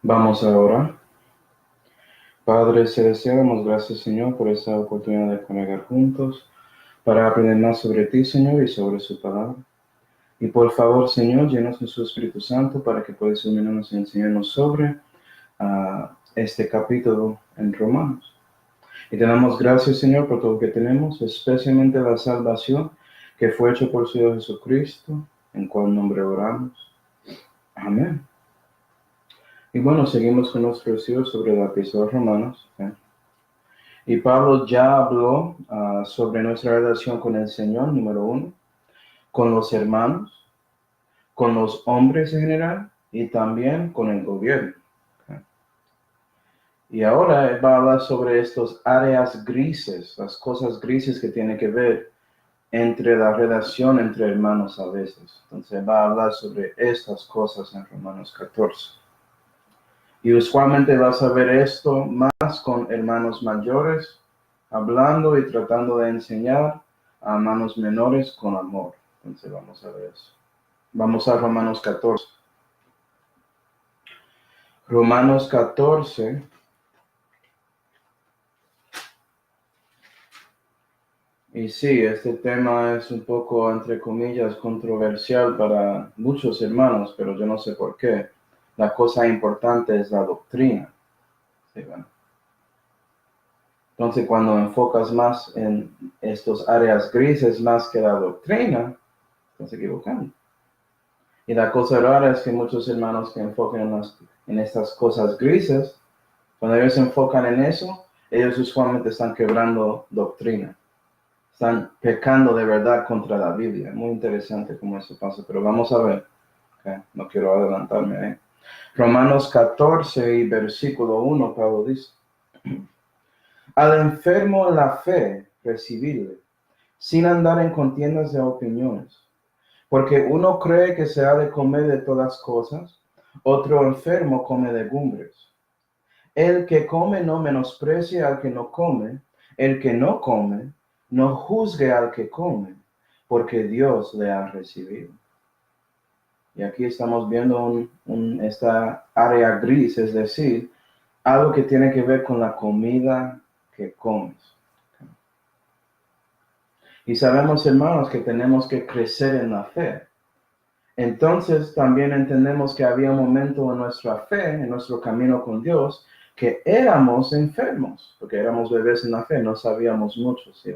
Vamos a orar. Padre celestial, damos gracias, Señor, por esta oportunidad de congregar juntos para aprender más sobre ti, Señor, y sobre su palabra. Y por favor, Señor, llenos de su Espíritu Santo para que puedas iluminarnos y enseñarnos sobre este capítulo en Romanos. Y te damos gracias, Señor, por todo lo que tenemos, especialmente la salvación que fue hecha por su Hijo Jesucristo, en cual nombre oramos. Amén. Y bueno, seguimos con nuestro estudio sobre la epístola de Romanos. Y Pablo ya habló sobre nuestra relación con el Señor, número 1, con los hermanos, con los hombres en general y también con el gobierno. Y ahora él va a hablar sobre estas áreas grises, las cosas grises que tienen que ver entre la relación entre hermanos a veces. Entonces va a hablar sobre estas cosas en Romanos 14. Y usualmente vas a ver esto más con hermanos mayores, hablando y tratando de enseñar a hermanos menores con amor. Entonces vamos a ver eso. Vamos a Romanos 14. Romanos 14. Y sí, este tema es un poco, entre comillas, controversial para muchos hermanos, pero yo no sé por qué. La cosa importante es la doctrina. Sí, bueno. Entonces, cuando enfocas más en estas áreas grises más que la doctrina, estás equivocando. Y la cosa rara es que muchos hermanos que enfocan en estas cosas grises, cuando ellos se enfocan en eso, ellos usualmente están quebrando doctrina. Están pecando de verdad contra la Biblia. Muy interesante cómo eso pasa, pero vamos a ver. Okay. No quiero adelantarme. Romanos 14 y versículo 1, Pablo dice: al enfermo en la fe, recibirle, sin andar en contiendas de opiniones. Porque uno cree que se ha de comer de todas cosas, otro enfermo come legumbres. El que come no menosprecie al que no come, el que no come no juzgue al que come, porque Dios le ha recibido. Y aquí estamos viendo esta área gris, es decir, algo que tiene que ver con la comida que comes. Y sabemos, hermanos, que tenemos que crecer en la fe. Entonces también entendemos que había un momento en nuestra fe, en nuestro camino con Dios, que éramos enfermos, porque éramos bebés en la fe, no sabíamos mucho, ¿sí?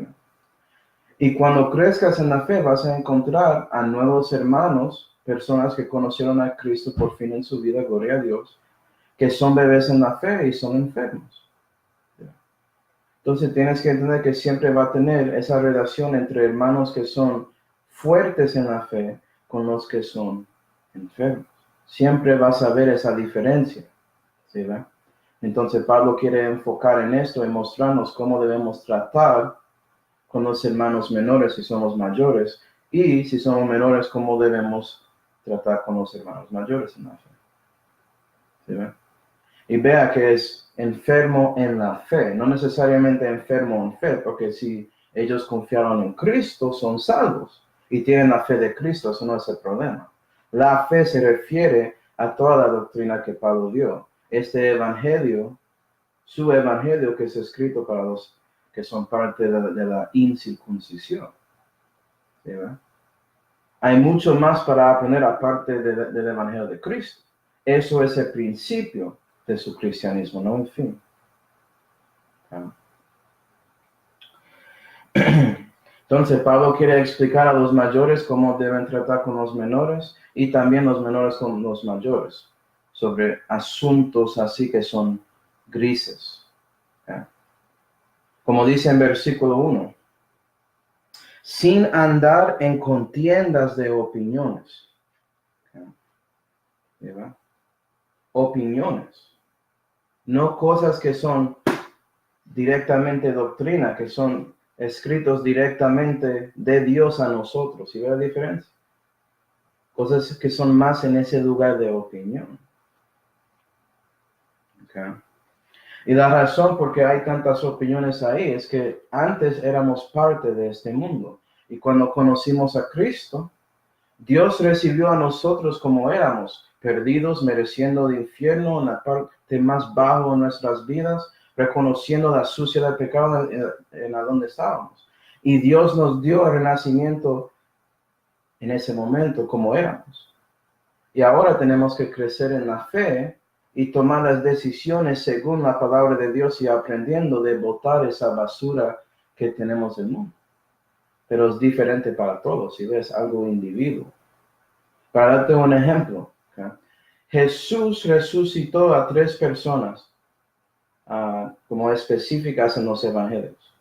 Y cuando crezcas en la fe vas a encontrar a nuevos hermanos, personas que conocieron a Cristo por fin en su vida, gloria a Dios, que son bebés en la fe y son enfermos. Entonces tienes que entender que siempre va a tener esa relación entre hermanos que son fuertes en la fe con los que son enfermos. Siempre vas a ver esa diferencia. ¿Sí, ve? Entonces Pablo quiere enfocar en esto y mostrarnos cómo debemos tratar con los hermanos menores si somos mayores, y si somos menores, cómo debemos tratar con los hermanos mayores en la fe. ¿Sí, ve? Y vea que es enfermo en la fe, no necesariamente enfermo en fe, porque si ellos confiaron en Cristo, son salvos y tienen la fe de Cristo, eso no es el problema. La fe se refiere a toda la doctrina que Pablo dio. Este evangelio, su evangelio que es escrito para los que son parte de la incircuncisión. ¿Sí, verdad? Hay mucho más para aprender aparte del evangelio de Cristo. Eso es el principio de su cristianismo, no el fin. Entonces, Pablo quiere explicar a los mayores cómo deben tratar con los menores y también los menores con los mayores, sobre asuntos así que son grises. Como dice en versículo 1, sin andar en contiendas de opiniones. ¿Verdad? Opiniones, no cosas que son directamente doctrina, que son escritos directamente de Dios a nosotros. ¿Sí ve la diferencia? Cosas que son más en ese lugar de opinión. Okay. Y la razón por qué hay tantas opiniones ahí es que antes éramos parte de este mundo. Y cuando conocimos a Cristo, Dios recibió a nosotros como éramos, perdidos, mereciendo el infierno en la parte más baja de nuestras vidas, reconociendo la suciedad del pecado en la donde estábamos. Y Dios nos dio el renacimiento en ese momento como éramos. Y ahora tenemos que crecer en la fe y tomar las decisiones según la palabra de Dios y aprendiendo de botar esa basura que tenemos en el mundo. Pero es diferente para todos, si ves algo individuo. Para darte un ejemplo, ¿okay? Jesús resucitó a 3 personas como específicas en los evangelios.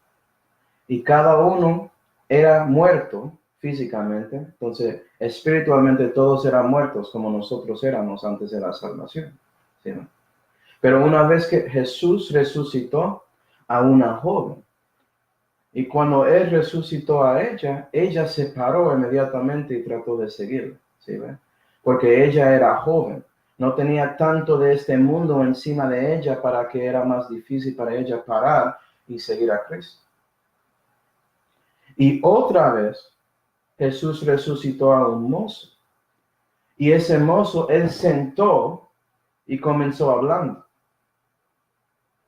Y cada uno era muerto físicamente, entonces espiritualmente todos eran muertos como nosotros éramos antes de la salvación. ¿Sí? Pero una vez que Jesús resucitó a una joven, y cuando él resucitó a ella se paró inmediatamente y trató de seguirle, ¿sí? Porque ella era joven, no tenía tanto de este mundo encima de ella para que era más difícil para ella parar y seguir a Cristo. Y otra vez, Jesús resucitó a un mozo. Y ese mozo, él sentó y comenzó hablando.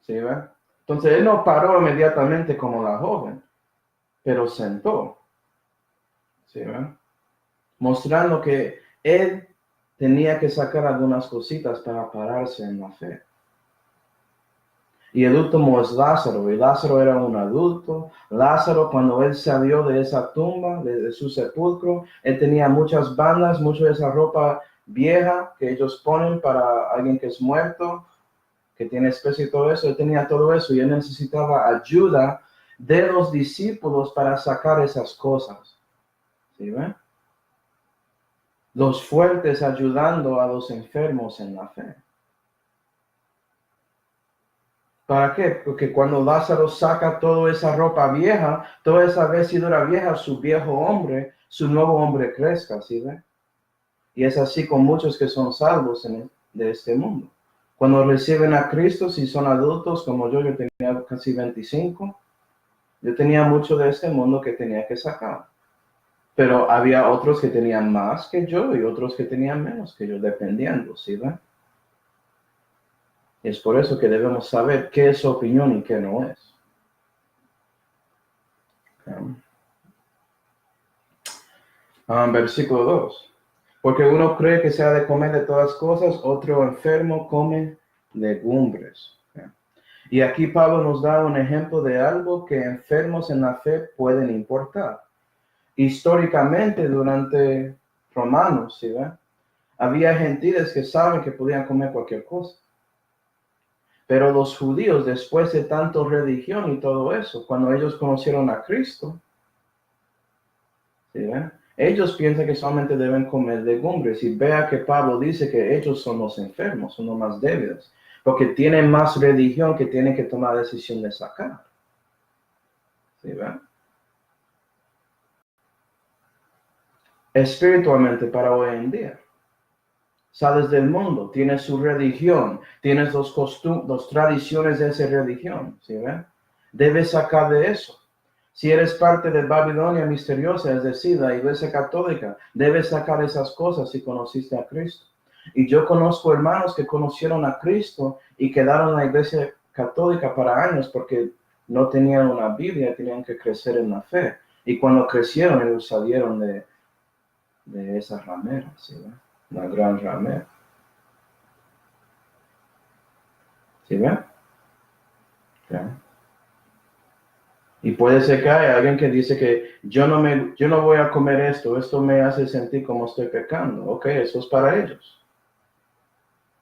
¿Sí ve? Entonces, él no paró inmediatamente como la joven, pero sentó. ¿Sí ve? Mostrando que él tenía que sacar algunas cositas para pararse en la fe. Y el último es Lázaro, y Lázaro era un adulto. Lázaro, cuando él salió de esa tumba, de su sepulcro, él tenía muchas bandas, mucha de esa ropa vieja que ellos ponen para alguien que es muerto, que tiene especie y todo eso. Él tenía todo eso y él necesitaba ayuda de los discípulos para sacar esas cosas. ¿Sí ven? Los fuertes ayudando a los enfermos en la fe. ¿Para qué? Porque cuando Lázaro saca toda esa ropa vieja, toda esa vestidura vieja, su viejo hombre, su nuevo hombre crezca, ¿sí ve? Y es así con muchos que son salvos de este mundo. Cuando reciben a Cristo, si son adultos como yo tenía casi 25, yo tenía mucho de este mundo que tenía que sacar. Pero había otros que tenían más que yo y otros que tenían menos que yo, dependiendo, ¿sí ve? Es por eso que debemos saber qué es su opinión y qué no es. Versículo 2. Porque uno cree que se ha de comer de todas cosas, otro enfermo come legumbres. Y aquí Pablo nos da un ejemplo de algo que enfermos en la fe pueden importar. Históricamente, durante Romanos, ¿sí ve? Había gentiles que saben que podían comer cualquier cosa. Pero los judíos, después de tanto religión y todo eso, cuando ellos conocieron a Cristo, ¿sí ven? Ellos piensan que solamente deben comer legumbres. Y vea que Pablo dice que ellos son los enfermos, son los más débiles, porque tienen más religión que tienen que tomar la decisión de sacar. ¿Sí ven? Espiritualmente para hoy en día. Sales del mundo, tienes su religión, tienes las tradiciones de esa religión, ¿sí ven? Debes sacar de eso. Si eres parte de Babilonia misteriosa, es decir, la Iglesia Católica, debes sacar esas cosas si conociste a Cristo. Y yo conozco hermanos que conocieron a Cristo y quedaron en la Iglesia Católica para años porque no tenían una Biblia, tenían que crecer en la fe. Y cuando crecieron, ellos salieron de esa ramera, ¿sí ven? Una gran ramera. ¿Sí ven? Okay. Y puede ser que haya alguien que dice que yo no voy a comer esto me hace sentir como estoy pecando. Ok, eso es para ellos.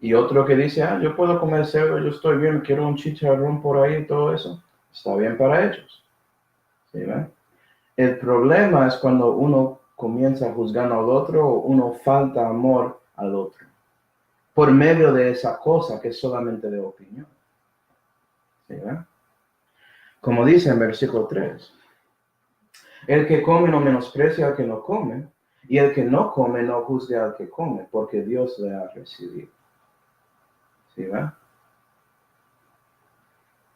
Y otro que dice, yo puedo comer cerdo, yo estoy bien, quiero un chicharrón por ahí y todo eso. Está bien para ellos. ¿Sí ven? El problema es cuando uno comienza juzgando al otro o uno falta amor al otro. Por medio de esa cosa que es solamente de opinión. ¿Sí ven? Como dice en versículo 3, el que come no menosprecia al que no come, y el que no come no juzgue al que come, porque Dios le ha recibido. ¿Sí va?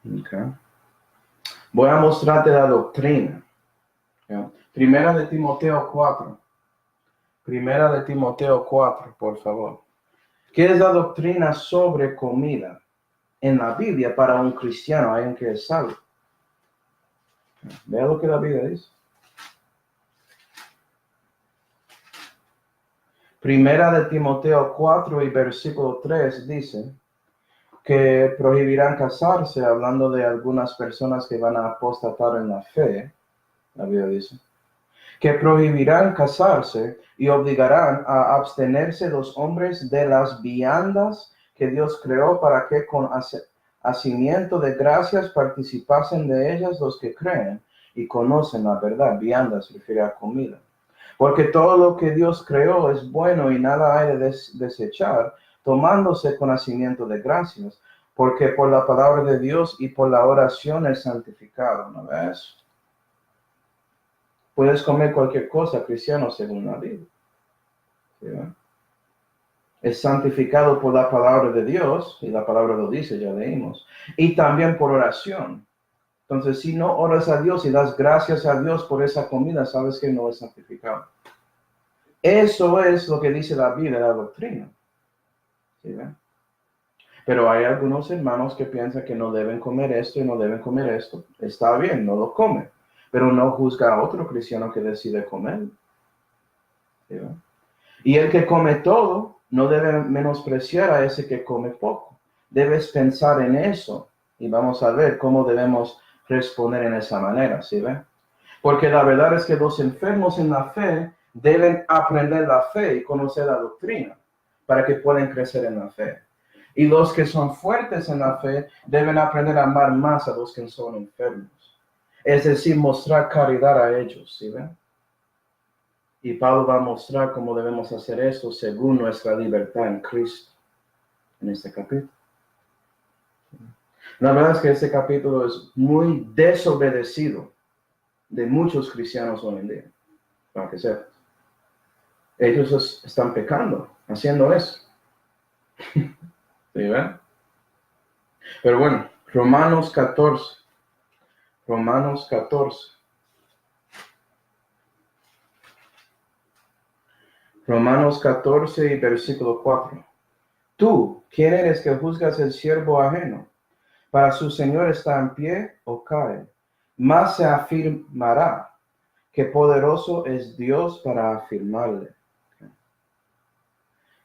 Okay. Voy a mostrarte la doctrina. ¿Okay? Primera de Timoteo 4, por favor. ¿Qué es la doctrina sobre comida en la Biblia para un cristiano, alguien que es salvo? Vea lo que la Biblia dice. Primera de Timoteo 4 y versículo 3 dice que prohibirán casarse, hablando de algunas personas que van a apostatar en la fe. La Biblia dice que prohibirán casarse y obligarán a abstenerse los hombres de las viandas que Dios creó para que con hacimiento de gracias participasen de ellas los que creen y conocen la verdad. Viandas se refiere a comida. Porque todo lo que Dios creó es bueno y nada hay de desechar, tomándose conocimiento de gracias, porque por la palabra de Dios y por la oración es santificado, ¿no ves? Puedes comer cualquier cosa, cristiano, según la Biblia. ¿Sí? Es santificado por la palabra de Dios, y la palabra lo dice, ya leímos, y también por oración. Entonces, si no oras a Dios y das gracias a Dios por esa comida, sabes que no es santificado. Eso es lo que dice la Biblia, la doctrina. ¿Sí? Pero hay algunos hermanos que piensan que no deben comer esto y no deben comer esto. Está bien, no lo come, pero no juzga a otro cristiano que decide comer. ¿Sí? Y el que come todo no debe menospreciar a ese que come poco. Debes pensar en eso y vamos a ver cómo debemos responder en esa manera, ¿sí ve? Porque la verdad es que los enfermos en la fe deben aprender la fe y conocer la doctrina para que puedan crecer en la fe. Y los que son fuertes en la fe deben aprender a amar más a los que son enfermos. Es decir, mostrar caridad a ellos, ¿sí ven? Y Pablo va a mostrar cómo debemos hacer eso según nuestra libertad en Cristo, en este capítulo. La verdad es que este capítulo es muy desobedecido de muchos cristianos hoy en día, para que sepas. Ellos están pecando, haciendo eso. ¿Sí ven? Pero bueno, Romanos 14. Romanos 14. Romanos 14 y versículo 4. Tú, ¿quién eres que juzgas el siervo ajeno? Para su Señor está en pie o cae, más se afirmará que poderoso es Dios para afirmarle.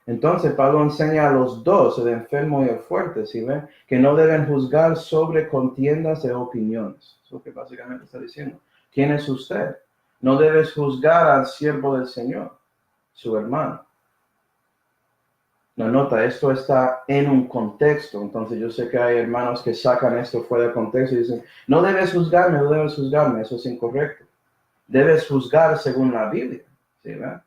Entonces Pablo enseña a los dos, el enfermo y el fuerte, ¿sí ven? Que no deben juzgar sobre contiendas de opiniones. Eso es lo que básicamente está diciendo. ¿Quién es usted? No debes juzgar al siervo del Señor, su hermano. No, nota, esto está en un contexto. Entonces yo sé que hay hermanos que sacan esto fuera de contexto y dicen, no debes juzgarme, no debes juzgarme. Eso es incorrecto. Debes juzgar según la Biblia. ¿Sí ven?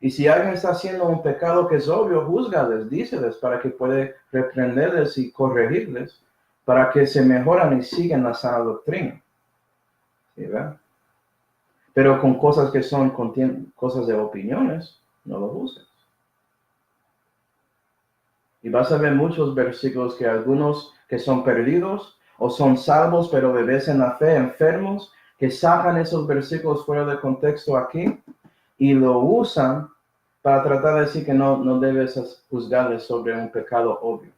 Y si alguien está haciendo un pecado que es obvio, júzgales, díceles para que pueda reprenderles y corregirles, para que se mejoran y sigan la sana doctrina. ¿Sí, verdad? Pero con cosas que son cosas de opiniones, no lo juzgues. Y vas a ver muchos versículos que algunos que son perdidos o son salvos, pero bebés en la fe, enfermos, que sacan esos versículos fuera de contexto aquí y lo usan para tratar de decir que no debes juzgarles sobre un pecado obvio.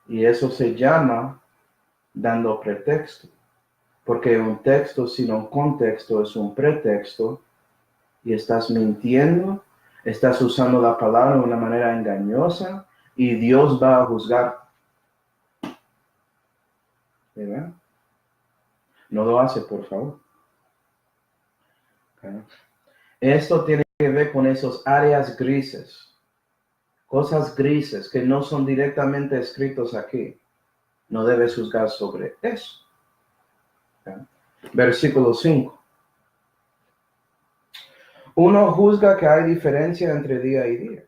Y eso se llama dando pretexto. Porque un texto sin un contexto es un pretexto y estás mintiendo, estás usando la palabra de una manera engañosa y Dios va a juzgar. ¿Verdad? No lo hace, por favor. ¿Okay? Esto tiene que ver con esos áreas grises, cosas grises que no son directamente escritos aquí. No debes juzgar sobre eso. ¿Okay? Versículo 5. Uno juzga que hay diferencia entre día y día.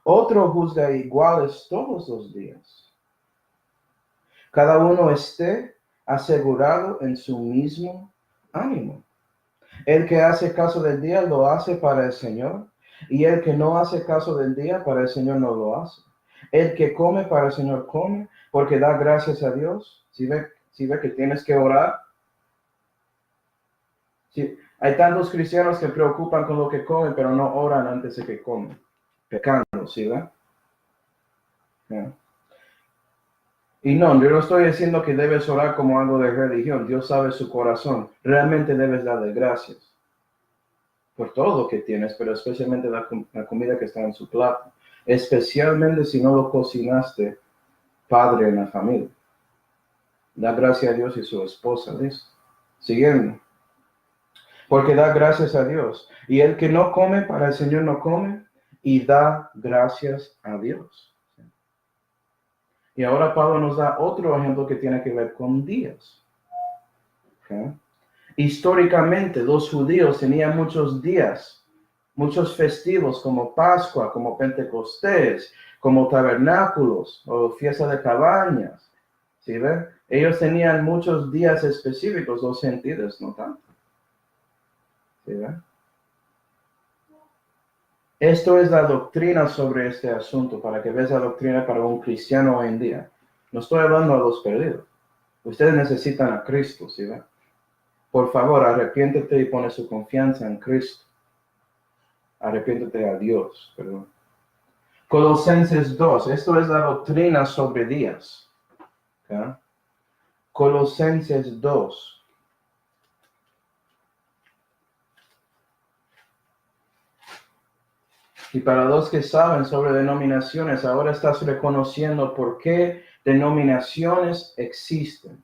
Otro juzga iguales todos los días. Cada uno esté asegurado en su mismo ánimo. El que hace caso del día lo hace para el Señor, y el que no hace caso del día para el Señor no lo hace. El que come para el Señor come, porque da gracias a Dios. Si ve que tienes que orar, Hay tantos cristianos que preocupan con lo que comen, pero no oran antes de que comen. Pecando, ¿sí, verdad? Yeah. Y no, yo no estoy diciendo que debes orar como algo de religión. Dios sabe su corazón. Realmente debes darle gracias por todo lo que tienes, pero especialmente la comida que está en su plato. Especialmente si no lo cocinaste, padre en la familia. Da gracias a Dios y su esposa, ¿listo? Siguiendo. Porque da gracias a Dios. Y el que no come, para el Señor no come, y da gracias a Dios. Y ahora Pablo nos da otro ejemplo que tiene que ver con días. ¿Okay? Históricamente, los judíos tenían muchos días, muchos festivos como Pascua, como Pentecostés, como tabernáculos o fiesta de cabañas. ¿Sí ven? Ellos tenían muchos días específicos, los sentidos no tanto. ¿Sí ven? Esto es la doctrina sobre este asunto, para que veas la doctrina para un cristiano hoy en día. No estoy hablando a los perdidos. Ustedes necesitan a Cristo, ¿sí ven? Por favor, arrepiéntete y pone su confianza en Cristo. Arrepiéntete a Dios, perdón. Colosenses 2, esto es la doctrina sobre días. ¿Okay? Colosenses 2. Y para los que saben sobre denominaciones, ahora estás reconociendo por qué denominaciones existen.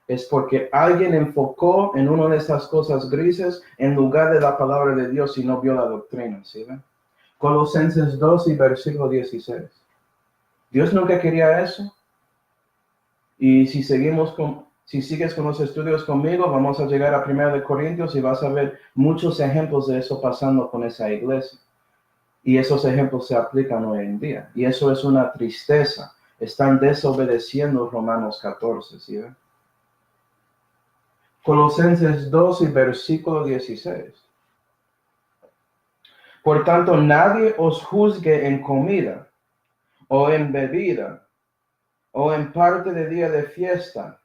Es porque alguien enfocó en una de estas cosas grises en lugar de la palabra de Dios y no vio la doctrina, ¿sí ven? Colosenses 2 y versículo 16. Dios nunca quería eso. Y si sigues con los estudios conmigo, vamos a llegar a 1 Corintios y vas a ver muchos ejemplos de eso pasando con esa iglesia. Y esos ejemplos se aplican hoy en día. Y eso es una tristeza. Están desobedeciendo Romanos 14, ¿sí ven? Colosenses 2 y versículo 16. Por tanto, nadie os juzgue en comida, o en bebida, o en parte de día de fiesta,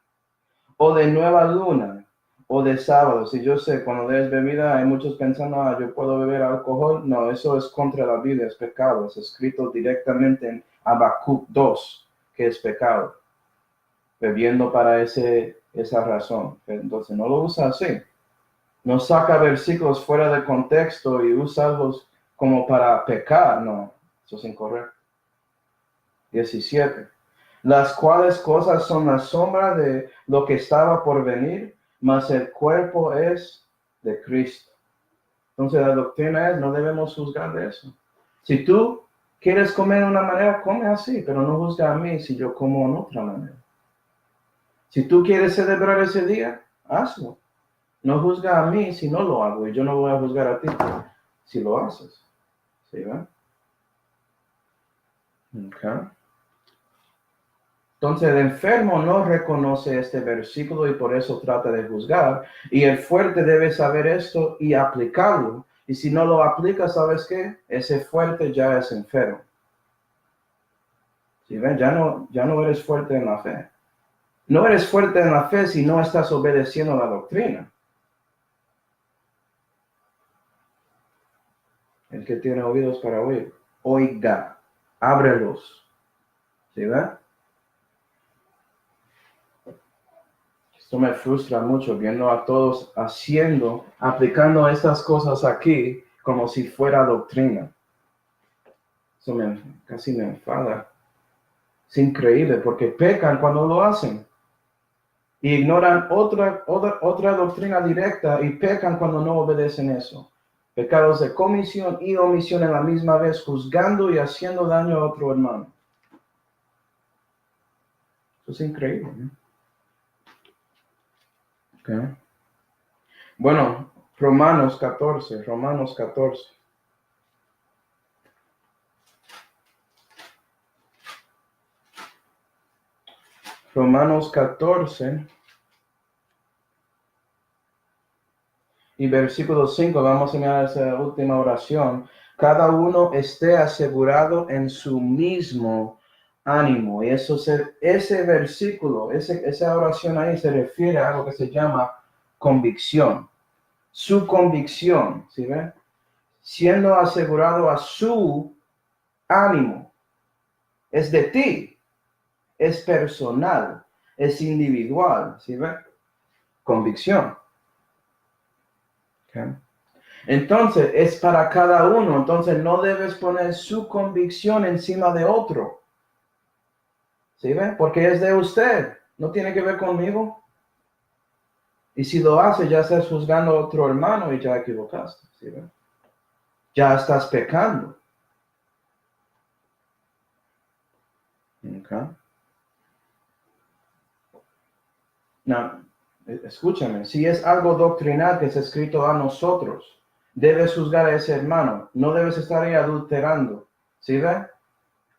o de nueva luna, o de sábado. Si yo sé, cuando des bebida, hay muchos pensando, yo puedo beber alcohol. No, eso es contra la Biblia, es pecado. Es escrito directamente en Habacuc 2, que es pecado. Bebiendo para esa razón. Entonces, no lo usa así. No saca versículos fuera de contexto y usa algo como para pecar. No, eso es incorrecto. 17. Las cuales cosas son la sombra de lo que estaba por venir, mas el cuerpo es de Cristo. Entonces la doctrina es, no debemos juzgar de eso. Si tú quieres comer de una manera, come así, pero no juzga a mí si yo como en otra manera. Si tú quieres celebrar ese día, hazlo. No juzga a mí si no lo hago, y yo no voy a juzgar a ti si lo haces. ¿Sí, va? Okay. Entonces el enfermo no reconoce este versículo y por eso trata de juzgar. Y el fuerte debe saber esto y aplicarlo. Y si no lo aplica, ¿sabes qué? Ese fuerte ya es enfermo. ¿Sí ven? Ya no eres fuerte en la fe. No eres fuerte en la fe si no estás obedeciendo la doctrina. El que tiene oídos para oír, oiga, ábrelos. ¿Sí ven? Esto me frustra mucho viendo a todos aplicando estas cosas aquí como si fuera doctrina. Eso casi me enfada. Es increíble porque pecan cuando lo hacen. Y ignoran otra doctrina directa y pecan cuando no obedecen eso. Pecados de comisión y omisión en la misma vez, juzgando y haciendo daño a otro hermano. Eso es increíble, ¿no? Okay. Bueno, Romanos 14. Romanos 14 y versículo 5, vamos a mirar esa última oración. Cada uno esté asegurado en su mismo ánimo. Y ese versículo, esa oración ahí se refiere a algo que se llama convicción. su convicción, ¿sí ve? Siendo asegurado a su ánimo. Es de ti, es personal, es individual, ¿sí ve? Convicción. Okay. Entonces, es para cada uno. Entonces, no debes poner su convicción encima de otro. ¿Sí ve? Porque es de usted. No tiene que ver conmigo. Y si lo hace, ya estás juzgando a otro hermano y ya equivocaste. ¿Sí ve? Ya estás pecando. Okay. No, escúchame. Si es algo doctrinal que es escrito a nosotros, debes juzgar a ese hermano. No debes estar ahí adulterando. ¿Sí ve?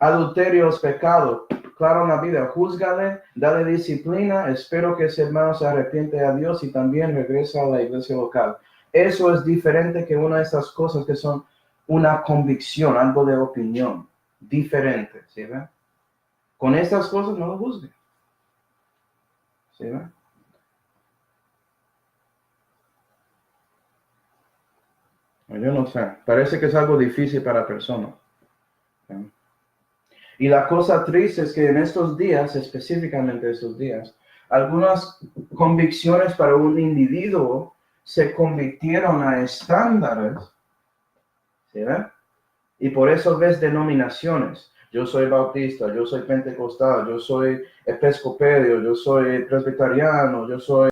Adulterio es pecado. Claro, en la vida, júzgale, dale disciplina. Espero que ese hermano se arrepiente a Dios y también regrese a la iglesia local. Eso es diferente que una de esas cosas que son una convicción, algo de opinión. Diferente, ¿sí ve? Con estas cosas no lo juzgue. ¿Sí ve? Yo no sé. Parece que es algo difícil para personas. ¿Sí? Y la cosa triste es que en estos días, específicamente estos días, algunas convicciones para un individuo se convirtieron a estándares, ¿sí ven? Y por eso ves denominaciones. Yo soy bautista, yo soy pentecostal, yo soy episcopio, yo soy presbiteriano, yo soy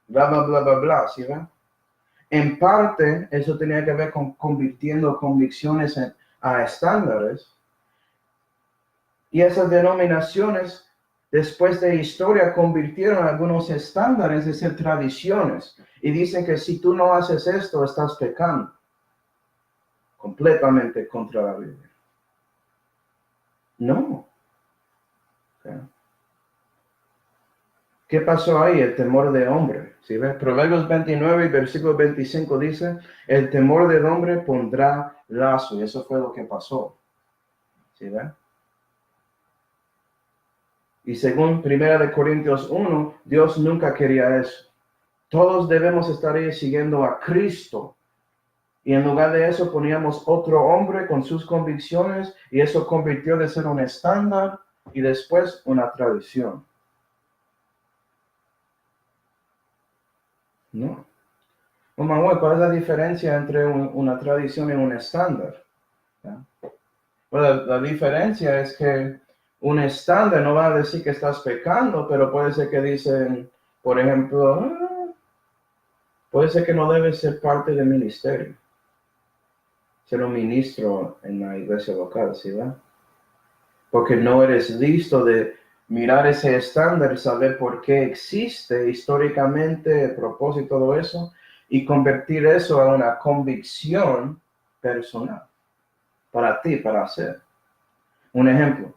bla, bla, bla, bla, bla, ¿sí ven? En parte, eso tenía que ver con convirtiendo convicciones a estándares. Y esas denominaciones, después de historia, convirtieron algunos estándares de ser tradiciones. Y dicen que si tú no haces esto, estás pecando. Completamente contra la Biblia. No. Okay. ¿Qué pasó ahí? El temor de hombre. ¿Sí ves? Proverbios 29 y versículo 25 dice, el temor del hombre pondrá lazo. Y eso fue lo que pasó. ¿Sí ves? Y según 1 Corintios 1, Dios nunca quería eso. Todos debemos estar ahí siguiendo a Cristo. Y en lugar de eso poníamos otro hombre con sus convicciones y eso convirtió de ser un estándar y después una tradición. No. Oh, Manuel, ¿cuál es la diferencia entre una tradición y un estándar? Bueno, la diferencia es que un estándar no va a decir que estás pecando, pero puede ser que dicen, por ejemplo, puede ser que no debes ser parte del ministerio, ser un ministro en la iglesia local, ¿sí va? Porque no eres listo de mirar ese estándar, saber por qué existe históricamente, el propósito, todo eso, y convertir eso a una convicción personal, para ti, para hacer. Un ejemplo.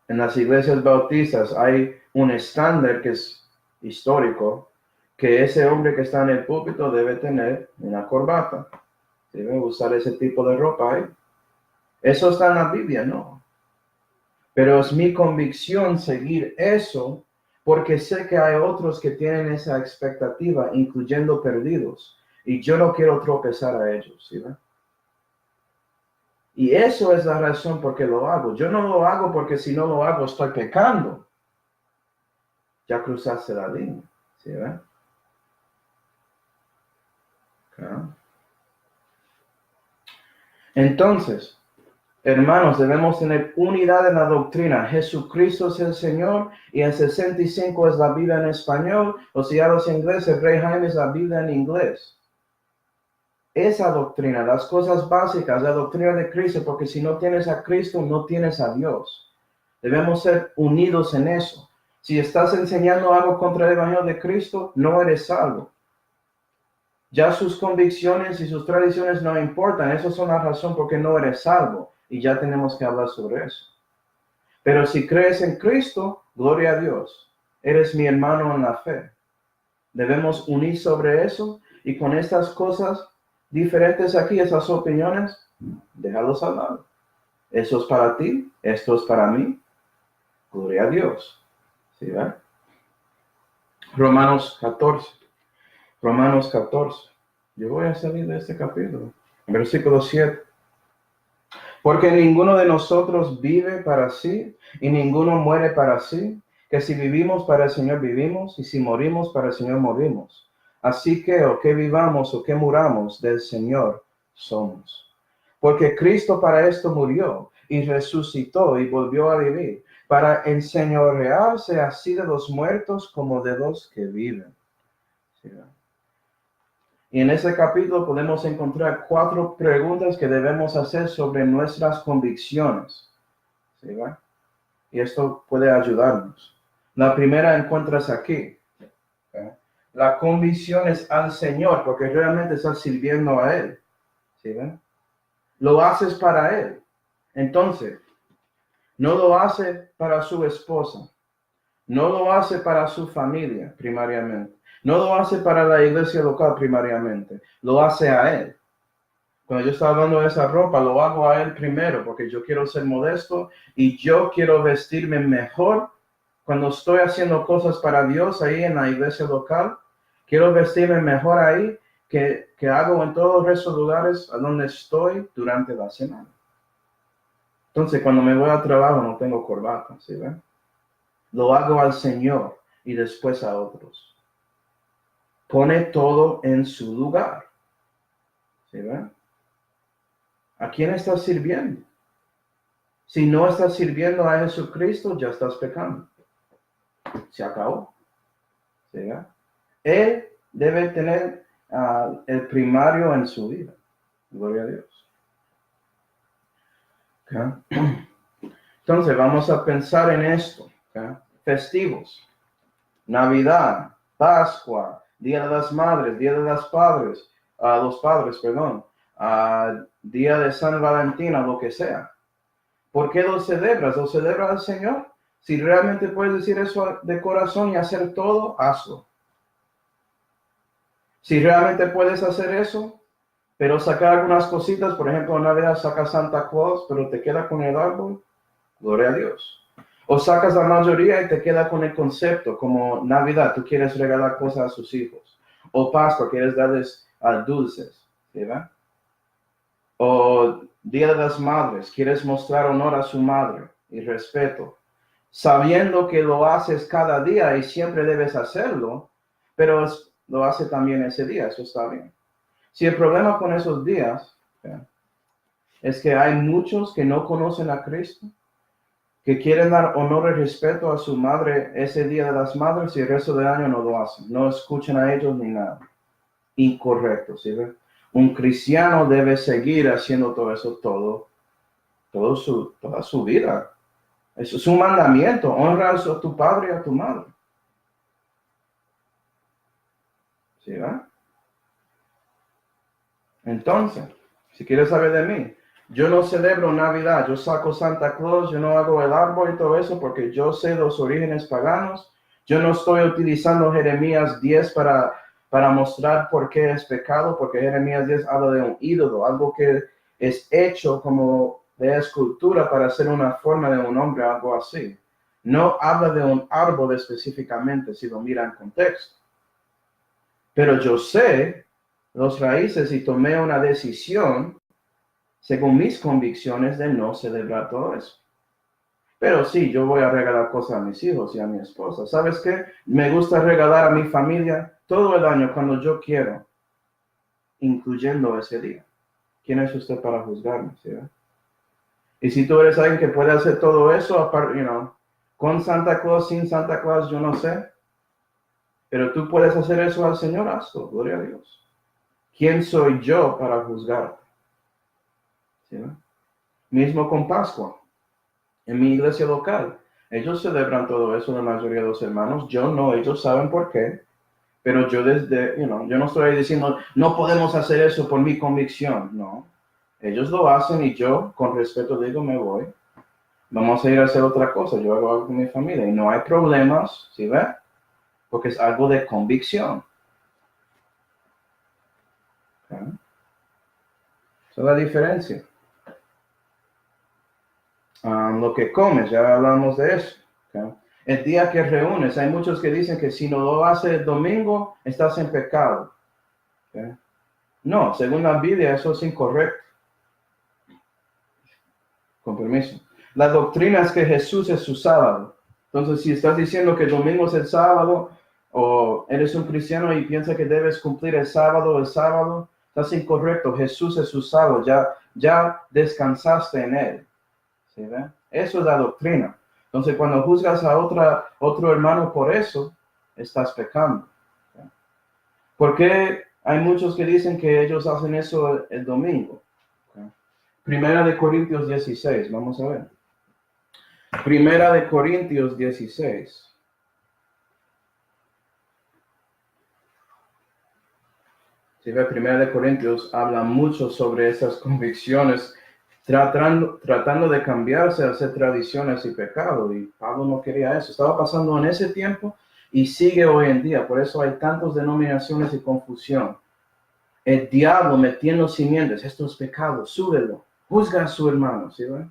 En las iglesias bautistas hay un estándar que es histórico, que ese hombre que está en el púlpito debe tener una corbata, debe usar ese tipo de ropa ahí. Eso está en la Biblia, no. Pero es mi convicción seguir eso porque sé que hay otros que tienen esa expectativa, incluyendo perdidos, y yo no quiero tropezar a ellos, ¿sí? Y eso es la razón por qué lo hago. Yo no lo hago porque si no lo hago estoy pecando. Ya cruzaste la línea, ¿sí? Okay. Entonces, hermanos, debemos tener unidad en la doctrina. Jesucristo es el Señor y el 65 es la Biblia en español. O si a los ingleses, Rey Jaime es la Biblia en inglés. Esa doctrina, las cosas básicas, la doctrina de Cristo, porque si no tienes a Cristo, no tienes a Dios. Debemos ser unidos en eso. Si estás enseñando algo contra el Evangelio de Cristo, no eres salvo. Ya sus convicciones y sus tradiciones no importan. Esas son la razón por qué no eres salvo. Y ya tenemos que hablar sobre eso. Pero si crees en Cristo, gloria a Dios. Eres mi hermano en la fe. Debemos unir sobre eso y con estas cosas diferentes aquí, esas opiniones, déjalos al lado. Eso es para ti, esto es para mí. Gloria a Dios. ¿Sí, verdad? Romanos 14. Romanos 14. Yo voy a salir de este capítulo. Versículo 7. Porque ninguno de nosotros vive para sí y ninguno muere para sí, que si vivimos para el Señor vivimos y si morimos para el Señor morimos. Así que o que vivamos o que muramos del Señor somos. Porque Cristo para esto murió y resucitó y volvió a vivir, para enseñorearse así de los muertos como de los que viven. ¿Sí? Y en ese capítulo podemos encontrar 4 preguntas que debemos hacer sobre nuestras convicciones. ¿Sí? Y esto puede ayudarnos. La primera encuentras aquí. ¿Sí? La convicción es al Señor porque realmente estás sirviendo a Él. ¿Sí? Lo haces para Él. Entonces, no lo hace para su esposa. No lo hace para su familia primariamente. No lo hace para la iglesia local primariamente. Lo hace a Él. Cuando yo estaba hablando de esa ropa, lo hago a Él primero porque yo quiero ser modesto y yo quiero vestirme mejor cuando estoy haciendo cosas para Dios ahí en la iglesia local. Quiero vestirme mejor ahí que hago en todos esos lugares a donde estoy durante la semana. Entonces, cuando me voy al trabajo no tengo corbata, ¿sí ven? Lo hago al Señor y después a otros. Pone todo en su lugar, ¿sí ven? ¿A quién estás sirviendo? Si no estás sirviendo a Jesucristo, ya estás pecando. Se acabó. ¿Sí? Él debe tener el primario en su vida. Gloria a Dios. ¿Okay? Entonces, vamos a pensar en esto. ¿Okay? Festivos. Navidad, Pascua, Día de las Madres, Día de los Padres, Día de San Valentín, lo que sea. ¿Por qué lo celebras? ¿Lo celebras al Señor? Si realmente puedes decir eso de corazón y hacer todo, hazlo. Si realmente puedes hacer eso, pero sacar algunas cositas, por ejemplo, en Navidad sacas Santa Claus, pero te queda con el árbol, gloria a Dios. O sacas la mayoría y te queda con el concepto, como Navidad, tú quieres regalar cosas a sus hijos. O Pascua, quieres darles dulces, ¿verdad? O Día de las Madres, quieres mostrar honor a su madre y respeto, sabiendo que lo haces cada día y siempre debes hacerlo, pero lo hace también ese día, eso está bien. Si el problema con esos días es que hay muchos que no conocen a Cristo, que quieren dar honor y respeto a su madre ese Día de las Madres y el resto del año no lo hacen, no escuchan a ellos ni nada. Incorrecto, ¿sí ven? Un cristiano debe seguir haciendo todo eso toda su vida. Eso es un mandamiento. Honra a tu padre y a tu madre. ¿Sí ven? Entonces, si quieres saber de mí, yo no celebro Navidad, yo saco Santa Claus, yo no hago el árbol y todo eso porque yo sé los orígenes paganos. Yo no estoy utilizando Jeremías 10 para mostrar por qué es pecado, porque Jeremías 10 habla de un ídolo, algo que es hecho como de escultura para hacer una forma de un hombre, algo así. No habla de un árbol específicamente, si lo mira en contexto. Pero yo sé los raíces y tomé una decisión según mis convicciones de no celebrar todo eso. Pero sí, yo voy a regalar cosas a mis hijos y a mi esposa. ¿Sabes qué? Me gusta regalar a mi familia todo el año cuando yo quiero, incluyendo ese día. ¿Quién es usted para juzgarme? ¿Sí? Y si tú eres alguien que puede hacer todo eso, aparte, con Santa Claus, sin Santa Claus, yo no sé. Pero tú puedes hacer eso al Señor, hazlo, gloria a Dios. ¿Quién soy yo para juzgarte? ¿Sí? Mismo con Pascua. En mi iglesia local, ellos celebran todo eso, la mayoría de los hermanos. Yo no, ellos saben por qué. Pero yo yo no estoy diciendo, no podemos hacer eso por mi convicción. No. Ellos lo hacen y yo, con respeto, digo, me voy. Vamos a ir a hacer otra cosa. Yo hago algo con mi familia y no hay problemas, ¿sí ve? Porque es algo de convicción. ¿Okay? Esa es la diferencia. Lo que comes, ya hablamos de eso. ¿Okay? El día que reúnes, hay muchos que dicen que si no lo haces el domingo, estás en pecado. ¿Okay? No, según la Biblia, eso es incorrecto. Con permiso. La doctrina es que Jesús es su sábado. Entonces, si estás diciendo que el domingo es el sábado, o eres un cristiano y piensas que debes cumplir el sábado, estás incorrecto. Jesús es su sábado, ya descansaste en él. ¿Sí ven? Eso es la doctrina. Entonces, cuando juzgas a otro hermano por eso, estás pecando. ¿Sí? ¿Por qué hay muchos que dicen que ellos hacen eso el domingo? ¿Sí? Primera de Corintios 16, vamos a ver. Primera de Corintios 16. Si ve, Primera de Corintios habla mucho sobre esas convicciones, tratando de cambiarse, hacer tradiciones y pecado. Y Pablo no quería eso. Estaba pasando en ese tiempo y sigue hoy en día. Por eso hay tantas denominaciones y confusión. El diablo metiendo simientes. Esto es pecado, súbelo. Juzga a su hermano. ¿Sí ve?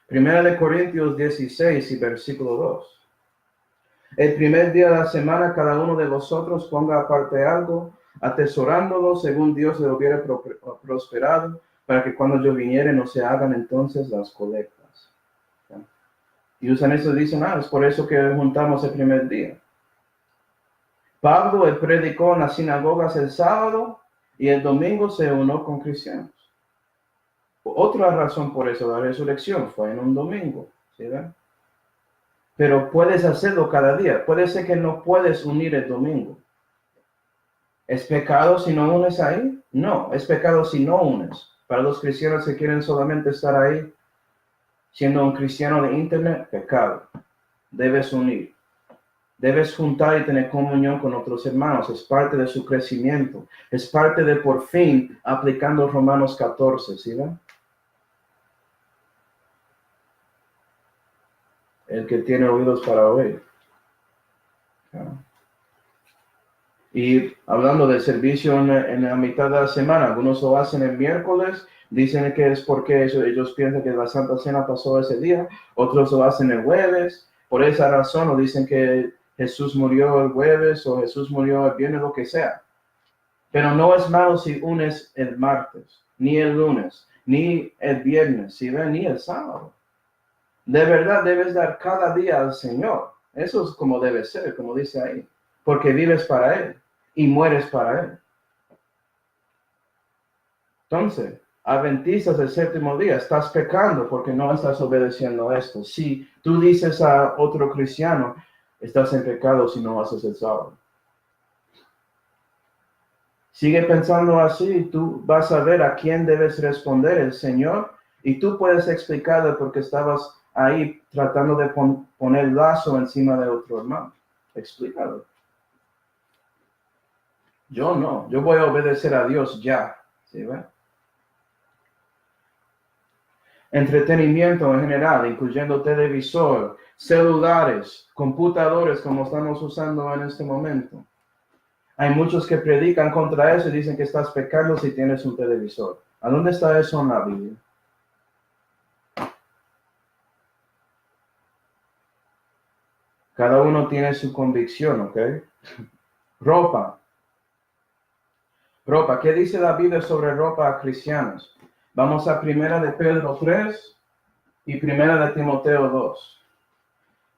Primera de Corintios 16 y versículo 2. El primer día de la semana cada uno de vosotros ponga aparte algo, atesorándolo según Dios le hubiera prosperado, para que cuando yo viniere no se hagan entonces las colectas. ¿Sí? Y usan eso y dicen, es por eso que juntamos el primer día. Pablo, él predicó en las sinagogas el sábado y el domingo se unió con cristianos. Otra razón por eso, la resurrección fue en un domingo. ¿Sí ven? Pero puedes hacerlo cada día. Puede ser que no puedes unir el domingo. ¿Es pecado si no unes ahí? No, es pecado si no unes. Para los cristianos que quieren solamente estar ahí, siendo un cristiano de internet, pecado. Debes unir. Debes juntar y tener comunión con otros hermanos. Es parte de su crecimiento. Es parte de por fin aplicando Romanos 14, ¿sí ven? El que tiene oídos para oír. Y hablando del servicio en la mitad de la semana, algunos lo hacen el miércoles, dicen que es porque ellos piensan que la Santa Cena pasó ese día, otros lo hacen el jueves, por esa razón, o dicen que Jesús murió el jueves o Jesús murió el viernes, lo que sea. Pero no es malo si unes el martes, ni el lunes, ni el viernes, si ven, ni el sábado. De verdad debes dar cada día al Señor. Eso es como debe ser, como dice ahí, porque vives para Él y mueres para Él. Entonces, adventistas del séptimo día, estás pecando porque no estás obedeciendo esto. Si tú dices a otro cristiano, estás en pecado si no haces el sábado. Sigue pensando así, tú vas a ver a quién debes responder, el Señor, y tú puedes explicarle por qué estabas ahí tratando de poner lazo encima de otro hermano. Explícalo. Yo no, yo voy a obedecer a Dios ya. ¿Sí ve? Entretenimiento en general, incluyendo televisor, celulares, computadores como estamos usando en este momento. Hay muchos que predican contra eso y dicen que estás pecando si tienes un televisor. ¿A dónde está eso en la Biblia? Cada uno tiene su convicción, ¿ok? Ropa. ¿Qué dice la Biblia sobre ropa a cristianos? Vamos a Primera de Pedro 3 y Primera de Timoteo 2.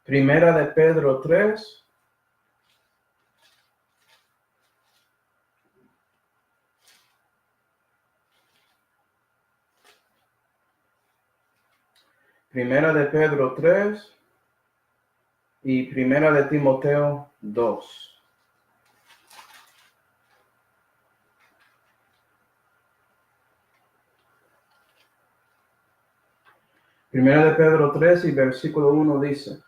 Primera de Pedro 3. Primera de Pedro 3 y Primera de Timoteo 2. Primera de Pedro 3 y versículo 1 dice,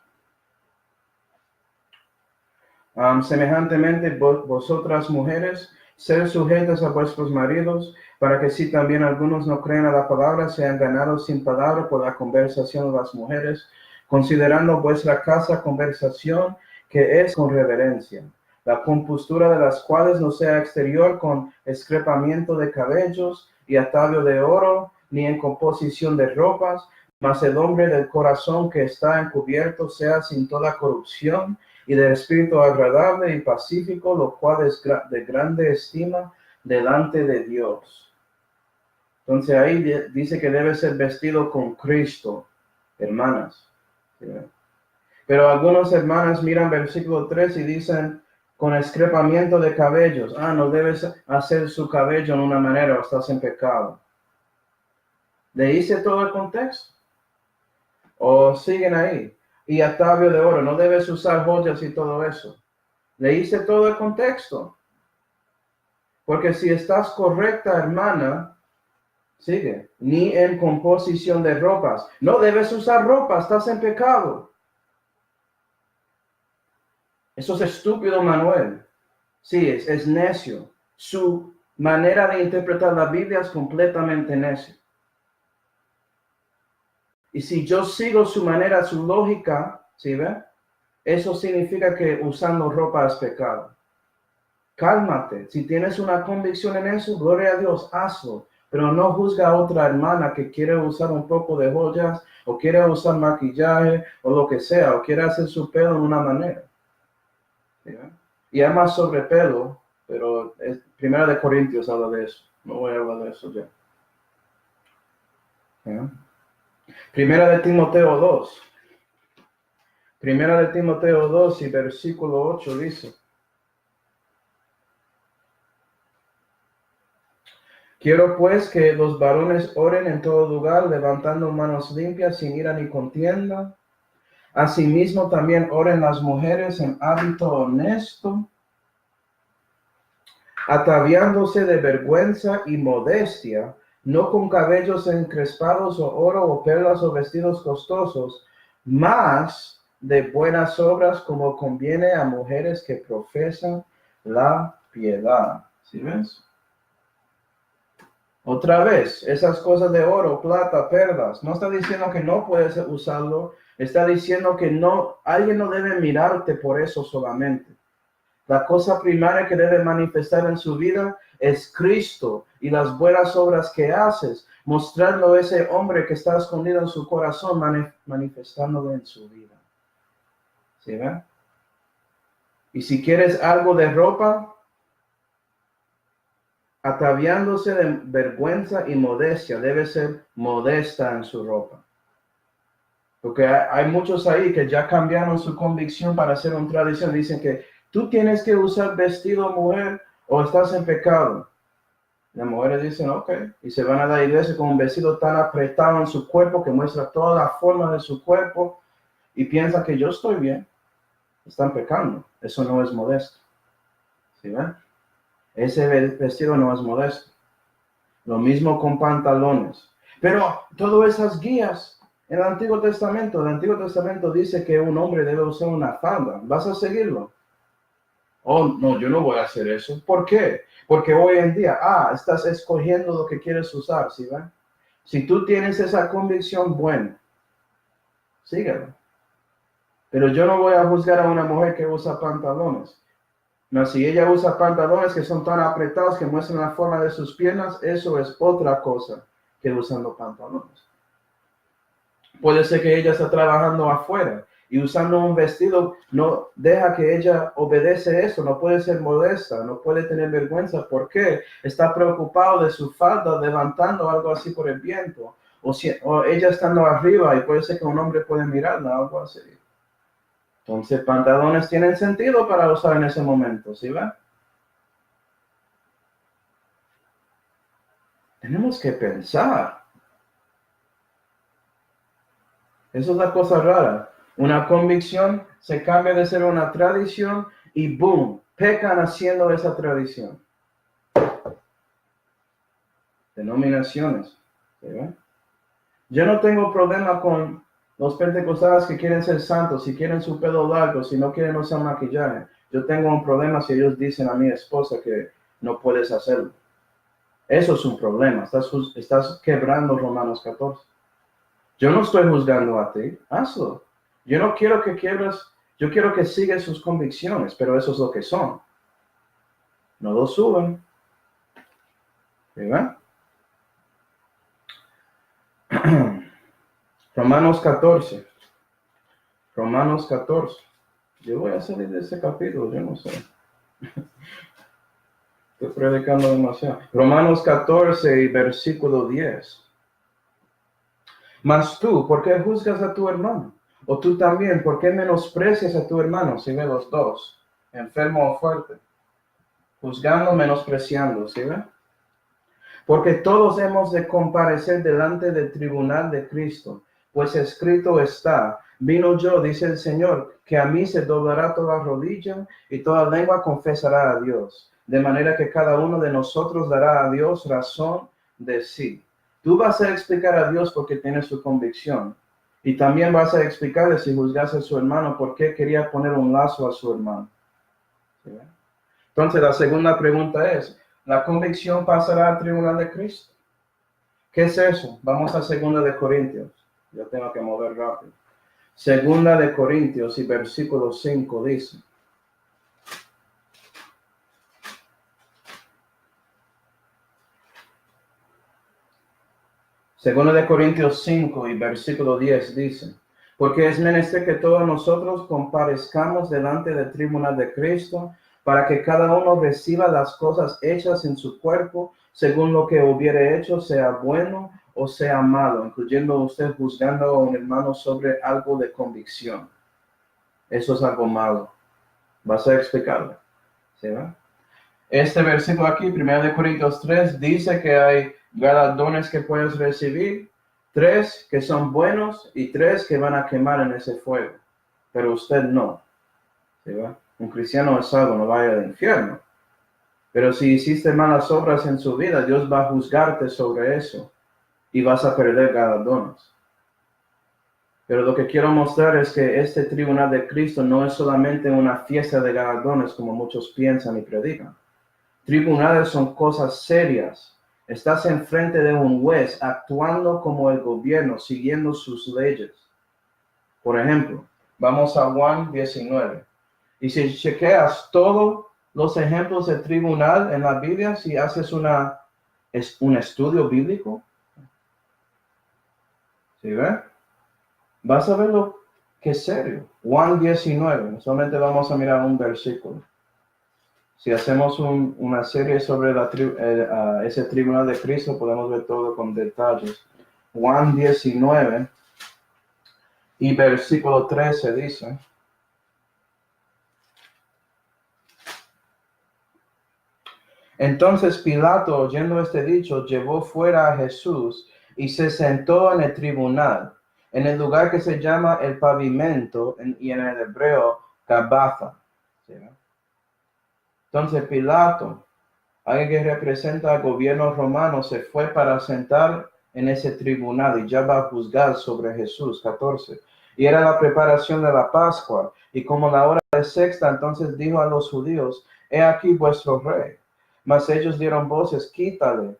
semejantemente vosotras mujeres, sed sujetas a vuestros maridos, para que si también algunos no creen a la palabra, sean ganados sin palabra por la conversación de las mujeres, considerando vuestra casa conversación que es con reverencia. La compostura de las cuales no sea exterior con escrepamiento de cabellos y atavio de oro, ni en composición de ropas, mas el hombre del corazón que está encubierto sea sin toda corrupción y de espíritu agradable y pacífico, lo cual es de grande estima delante de Dios. Entonces ahí dice que debe ser vestido con Cristo, hermanas. ¿Sí? Pero algunas hermanas miran versículo 3 y dicen, con escrepamiento de cabellos, no debes hacer su cabello en una manera o estás en pecado. ¿Le hice todo el contexto? ¿O siguen ahí? Y atavio de oro, no debes usar joyas y todo eso. ¿Le hice todo el contexto? Porque si estás correcta, hermana, sigue. Ni en composición de ropas. No debes usar ropa, estás en pecado. Eso es estúpido, Manuel. Sí, es necio. Su manera de interpretar la Biblia es completamente necio. Y si yo sigo su manera, su lógica, ¿sí ve? Eso significa que usando ropa es pecado. Cálmate. Si tienes una convicción en eso, gloria a Dios, hazlo. Pero no juzga a otra hermana que quiere usar un poco de joyas, o quiere usar maquillaje, o lo que sea, o quiere hacer su pelo en una manera. ¿Sí? Y hay más sobre pelo, pero Primera de Corintios habla de eso. No voy a hablar de eso ya. ¿Sí? Primera de Timoteo 2. Primera de Timoteo 2 y versículo 8 dice: Quiero pues que los varones oren en todo lugar, levantando manos limpias, sin ira ni contienda. Asimismo también oren las mujeres en hábito honesto, ataviándose de vergüenza y modestia, no con cabellos encrespados o oro o perlas o vestidos costosos, mas de buenas obras, como conviene a mujeres que profesan la piedad. ¿Sí ves? Otra vez, esas cosas de oro, plata, perlas, no está diciendo que no puedes usarlo, está diciendo que no, alguien no debe mirarte por eso solamente. La cosa primaria que debe manifestar en su vida es Cristo y las buenas obras que haces, mostrando a ese hombre que está escondido en su corazón, manifestándolo en su vida. ¿Sí ven? Y si quieres algo de ropa, ataviándose de vergüenza y modestia, debe ser modesta en su ropa. Porque hay muchos ahí que ya cambiaron su convicción para hacer una tradición. Dicen que tú tienes que usar vestido mujer o estás en pecado. Las mujeres dicen, ok, y se van a la iglesia con un vestido tan apretado en su cuerpo que muestra toda la forma de su cuerpo y piensan que yo estoy bien. Están pecando. Eso no es modesto. ¿Sí ven? Ese vestido no es modesto. Lo mismo con pantalones. Pero todas esas guías en el Antiguo Testamento dice que un hombre debe usar una falda. ¿Vas a seguirlo? Oh, no, yo no voy a hacer eso. ¿Por qué? Porque hoy en día, estás escogiendo lo que quieres usar, ¿sí ven? Si tú tienes esa convicción, bueno, síguelo. Pero yo no voy a juzgar a una mujer que usa pantalones. No, si ella usa pantalones que son tan apretados que muestran la forma de sus piernas, eso es otra cosa que usando pantalones. Puede ser que ella está trabajando afuera y usando un vestido no deja que ella obedece eso, no puede ser modesta, no puede tener vergüenza. ¿Por qué? Está preocupado de su falda levantando algo así por el viento. O ella estando arriba y puede ser que un hombre puede mirarla, algo así. Entonces, pantalones tienen sentido para usar en ese momento, ¿sí ven? Tenemos que pensar. Eso es la cosa rara. Una convicción se cambia de ser una tradición y boom, pecan haciendo esa tradición. Denominaciones. ¿Sí ven? Yo no tengo problema con los pentecostales que quieren ser santos, si quieren su pelo largo, si no quieren usar maquillaje. Yo tengo un problema si ellos dicen a mi esposa que no puedes hacerlo. Eso es un problema. Estás quebrando Romanos 14. Yo no estoy juzgando a ti. Hazlo. Yo no quiero que quiebras. Yo quiero que sigas sus convicciones, pero eso es lo que son. No lo suben. ¿Verdad? Romanos 14. Romanos 14. Yo voy a salir de ese capítulo, yo no sé. Estoy predicando demasiado. Romanos 14 y versículo 10. Mas tú, ¿por qué juzgas a tu hermano? O tú también, ¿por qué menosprecias a tu hermano? Si ve los dos, enfermo o fuerte. Juzgando, menospreciando, ¿sí ve? Porque todos hemos de comparecer delante del tribunal de Cristo, pues escrito está, vino yo, dice el Señor, que a mí se doblará toda rodilla y toda lengua confesará a Dios, de manera que cada uno de nosotros dará a Dios razón de sí. Tú vas a explicar a Dios porque tiene su convicción, y también vas a explicarle si juzgase a su hermano por qué quería poner un lazo a su hermano. ¿Sí? Entonces la segunda pregunta es, ¿la convicción pasará al tribunal de Cristo? ¿Qué es eso? Vamos a 2 Corintios. Yo tengo que mover rápido. 2 Corintios y versículo 5 dice. Segunda de Corintios 5 y versículo 10 dice, porque es menester que todos nosotros comparezcamos delante del tribunal de Cristo, para que cada uno reciba las cosas hechas en su cuerpo, según lo que hubiere hecho, sea bueno o sea malo, incluyendo usted juzgando a un hermano sobre algo de convicción. Eso es algo malo. ¿Vas a explicarlo? ¿Sí, va? Este versículo aquí, 1 Corintios 3, dice que hay galardones que puedes recibir, 3 que son buenos y 3 que van a quemar en ese fuego. Pero usted no. ¿Sí va? Un cristiano es salvo, no vaya al infierno. Pero si hiciste malas obras en su vida, Dios va a juzgarte sobre eso y vas a perder galardones. Pero lo que quiero mostrar es que este tribunal de Cristo no es solamente una fiesta de galardones como muchos piensan y predican. Tribunales son cosas serias. Estás enfrente de un juez actuando como el gobierno, siguiendo sus leyes. Por ejemplo, vamos a Juan 19. Y si chequeas todos los ejemplos de tribunal en la Biblia, si haces un estudio bíblico, ¿sí ve? Vas a ver lo que es serio. Juan 19. Solamente vamos a mirar un versículo. Si hacemos una serie sobre ese tribunal de Cristo, podemos ver todo con detalles. Juan 19 y versículo 13 dice, entonces Pilato, oyendo este dicho, llevó fuera a Jesús y se sentó en el tribunal, en el lugar que se llama el pavimento y en el hebreo Gabatha. ¿Sí? Entonces Pilato, alguien que representa al gobierno romano, se fue para sentar en ese tribunal y ya va a juzgar sobre Jesús. 14. Y era la preparación de la Pascua. Y como la hora de sexta, entonces dijo a los judíos, he aquí vuestro rey. Mas ellos dieron voces, quítale,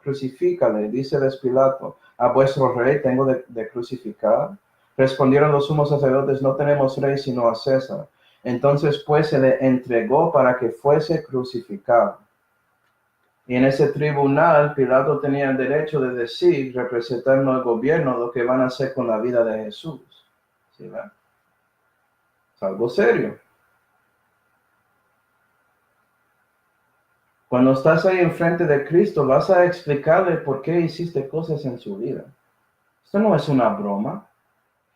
crucifícale. Díceles Pilato, a vuestro rey tengo de crucificar. Respondieron los sumos sacerdotes, no tenemos rey sino a César. Entonces pues se le entregó para que fuese crucificado. Y en ese tribunal Pilato tenía el derecho de decir, representando al gobierno, lo que van a hacer con la vida de Jesús. ¿Sí, verdad? Es algo serio. Cuando estás ahí enfrente de Cristo, vas a explicarle por qué hiciste cosas en su vida. Esto no es una broma.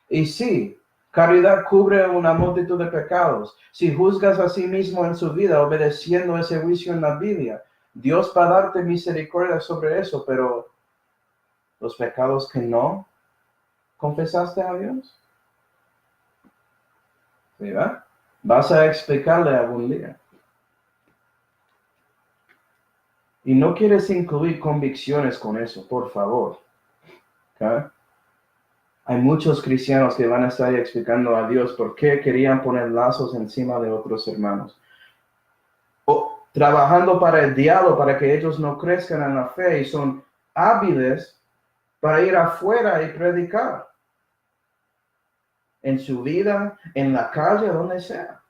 Y sí, caridad cubre una multitud de pecados. Si juzgas a sí mismo en su vida, obedeciendo ese juicio en la Biblia, Dios va a darte misericordia sobre eso, pero los pecados que no confesaste a Dios, ¿verdad? Vas a explicarle algún día. Y no quieres incluir convicciones con eso, por favor. ¿Okay? Hay muchos cristianos que van a estar explicando a Dios por qué querían poner lazos encima de otros hermanos. O trabajando para el diablo, para que ellos no crezcan en la fe y son hábiles para ir afuera y predicar. En su vida, en la calle, donde sea.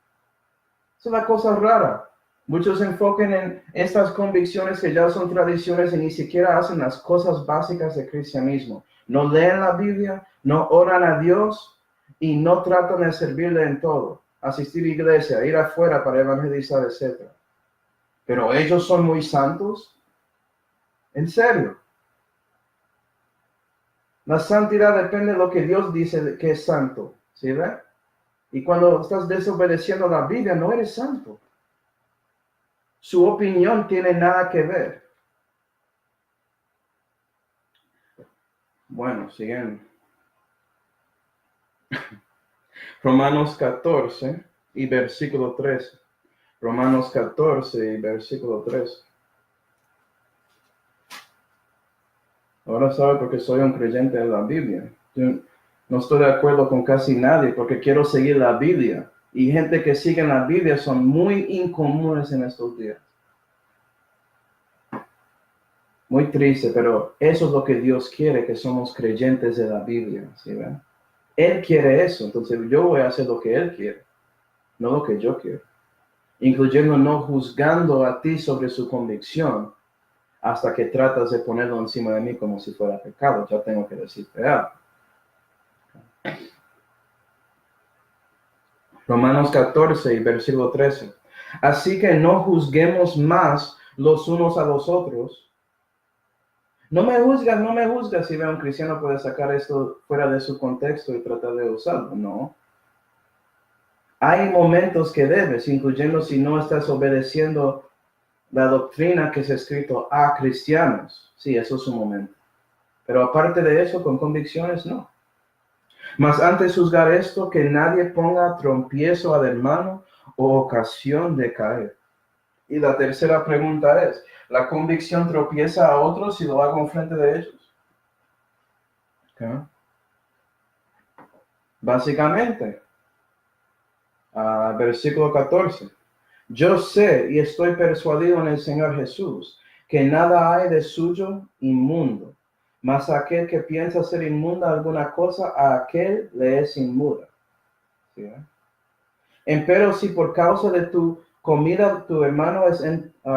Es una cosa rara. Muchos se enfocan en estas convicciones que ya son tradiciones y ni siquiera hacen las cosas básicas del cristianismo. no leen la Biblia, no oran a Dios y no tratan de servirle en todo. Asistir a iglesia, ir afuera para evangelizar, etc. Pero ellos son muy santos. ¿En serio? La santidad depende de lo que Dios dice que es santo. ¿Sí ve? Y cuando estás desobedeciendo la Biblia, no eres santo. Su opinión tiene nada que ver. Bueno, siguiendo. Romanos 14 y versículo 13. Romanos 14 y versículo 13. Ahora sabe porque soy un creyente de la Biblia. Yo no estoy de acuerdo con casi nadie porque quiero seguir la Biblia. Y gente que sigue la Biblia son muy incomunes en estos días. Muy triste, pero eso es lo que Dios quiere, que somos creyentes de la Biblia. ¿Sí ven? Él quiere eso, entonces yo voy a hacer lo que Él quiere, no lo que yo quiero. Incluyendo no juzgando a ti sobre su convicción hasta que tratas de ponerlo encima de mí como si fuera pecado. Ya tengo que decirte algo. Romanos 14 y versículo 13. Así que no juzguemos más los unos a los otros. No me juzgas si ve a un cristiano puede sacar esto fuera de su contexto y tratar de usarlo. No. Hay momentos que debes, incluyendo si no estás obedeciendo la doctrina que se ha escrito a cristianos. Sí, eso es un momento. Pero aparte de eso, con convicciones, no. Mas antes juzgar esto, que nadie ponga tropiezo al hermano o ocasión de caer. Y la tercera pregunta es, ¿la convicción tropieza a otros si lo hago en frente de ellos? ¿Okay? Básicamente, versículo 14. Yo sé y estoy persuadido en el Señor Jesús, que nada hay de suyo inmundo, mas aquel que piensa ser inmunda alguna cosa, a aquel le es inmunda. ¿Sí? Empero si por causa de tu comida tu hermano es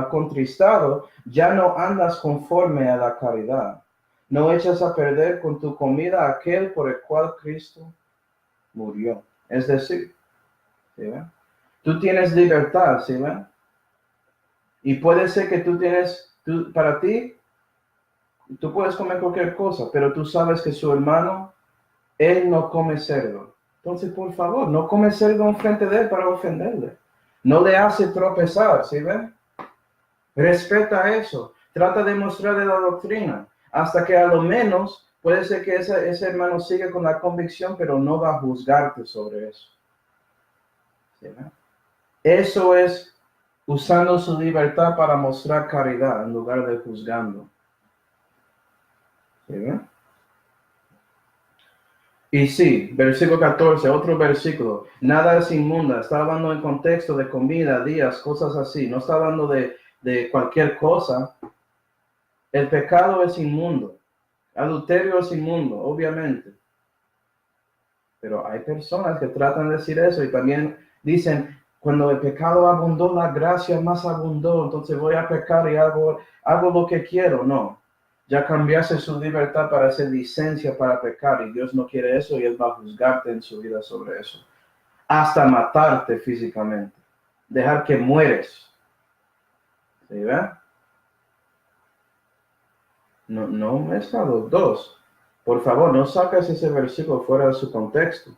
contristado, ya no andas conforme a la caridad. No echas a perder con tu comida aquel por el cual Cristo murió. Es decir, ¿sí? Tú tienes libertad, ¿sí? Y puede ser que para ti, tú puedes comer cualquier cosa, pero tú sabes que su hermano, él no come cerdo. Entonces, por favor, no come cerdo enfrente de él para ofenderle. No le hace tropezar, ¿sí ven? Respeta eso. Trata de mostrarle la doctrina. Hasta que a lo menos puede ser que ese hermano siga con la convicción, pero no va a juzgarte sobre eso. ¿Sí ven? Eso es usando su libertad para mostrar caridad en lugar de juzgando. ¿Sí ven? Y sí, versículo 14, otro versículo. Nada es inmunda. Está hablando en contexto de comida, días, cosas así. No está hablando de cualquier cosa. El pecado es inmundo. Adulterio es inmundo, obviamente. Pero hay personas que tratan de decir eso y también dicen, cuando el pecado abundó, la gracia más abundó, entonces voy a pecar y hago lo que quiero. No. Ya cambiaste su libertad para hacer licencia para pecar y Dios no quiere eso y Él va a juzgarte en su vida sobre eso. Hasta matarte físicamente. Dejar que mueres. ¿Sí ve? No mezcla los dos. Por favor, no sacas ese versículo fuera de su contexto.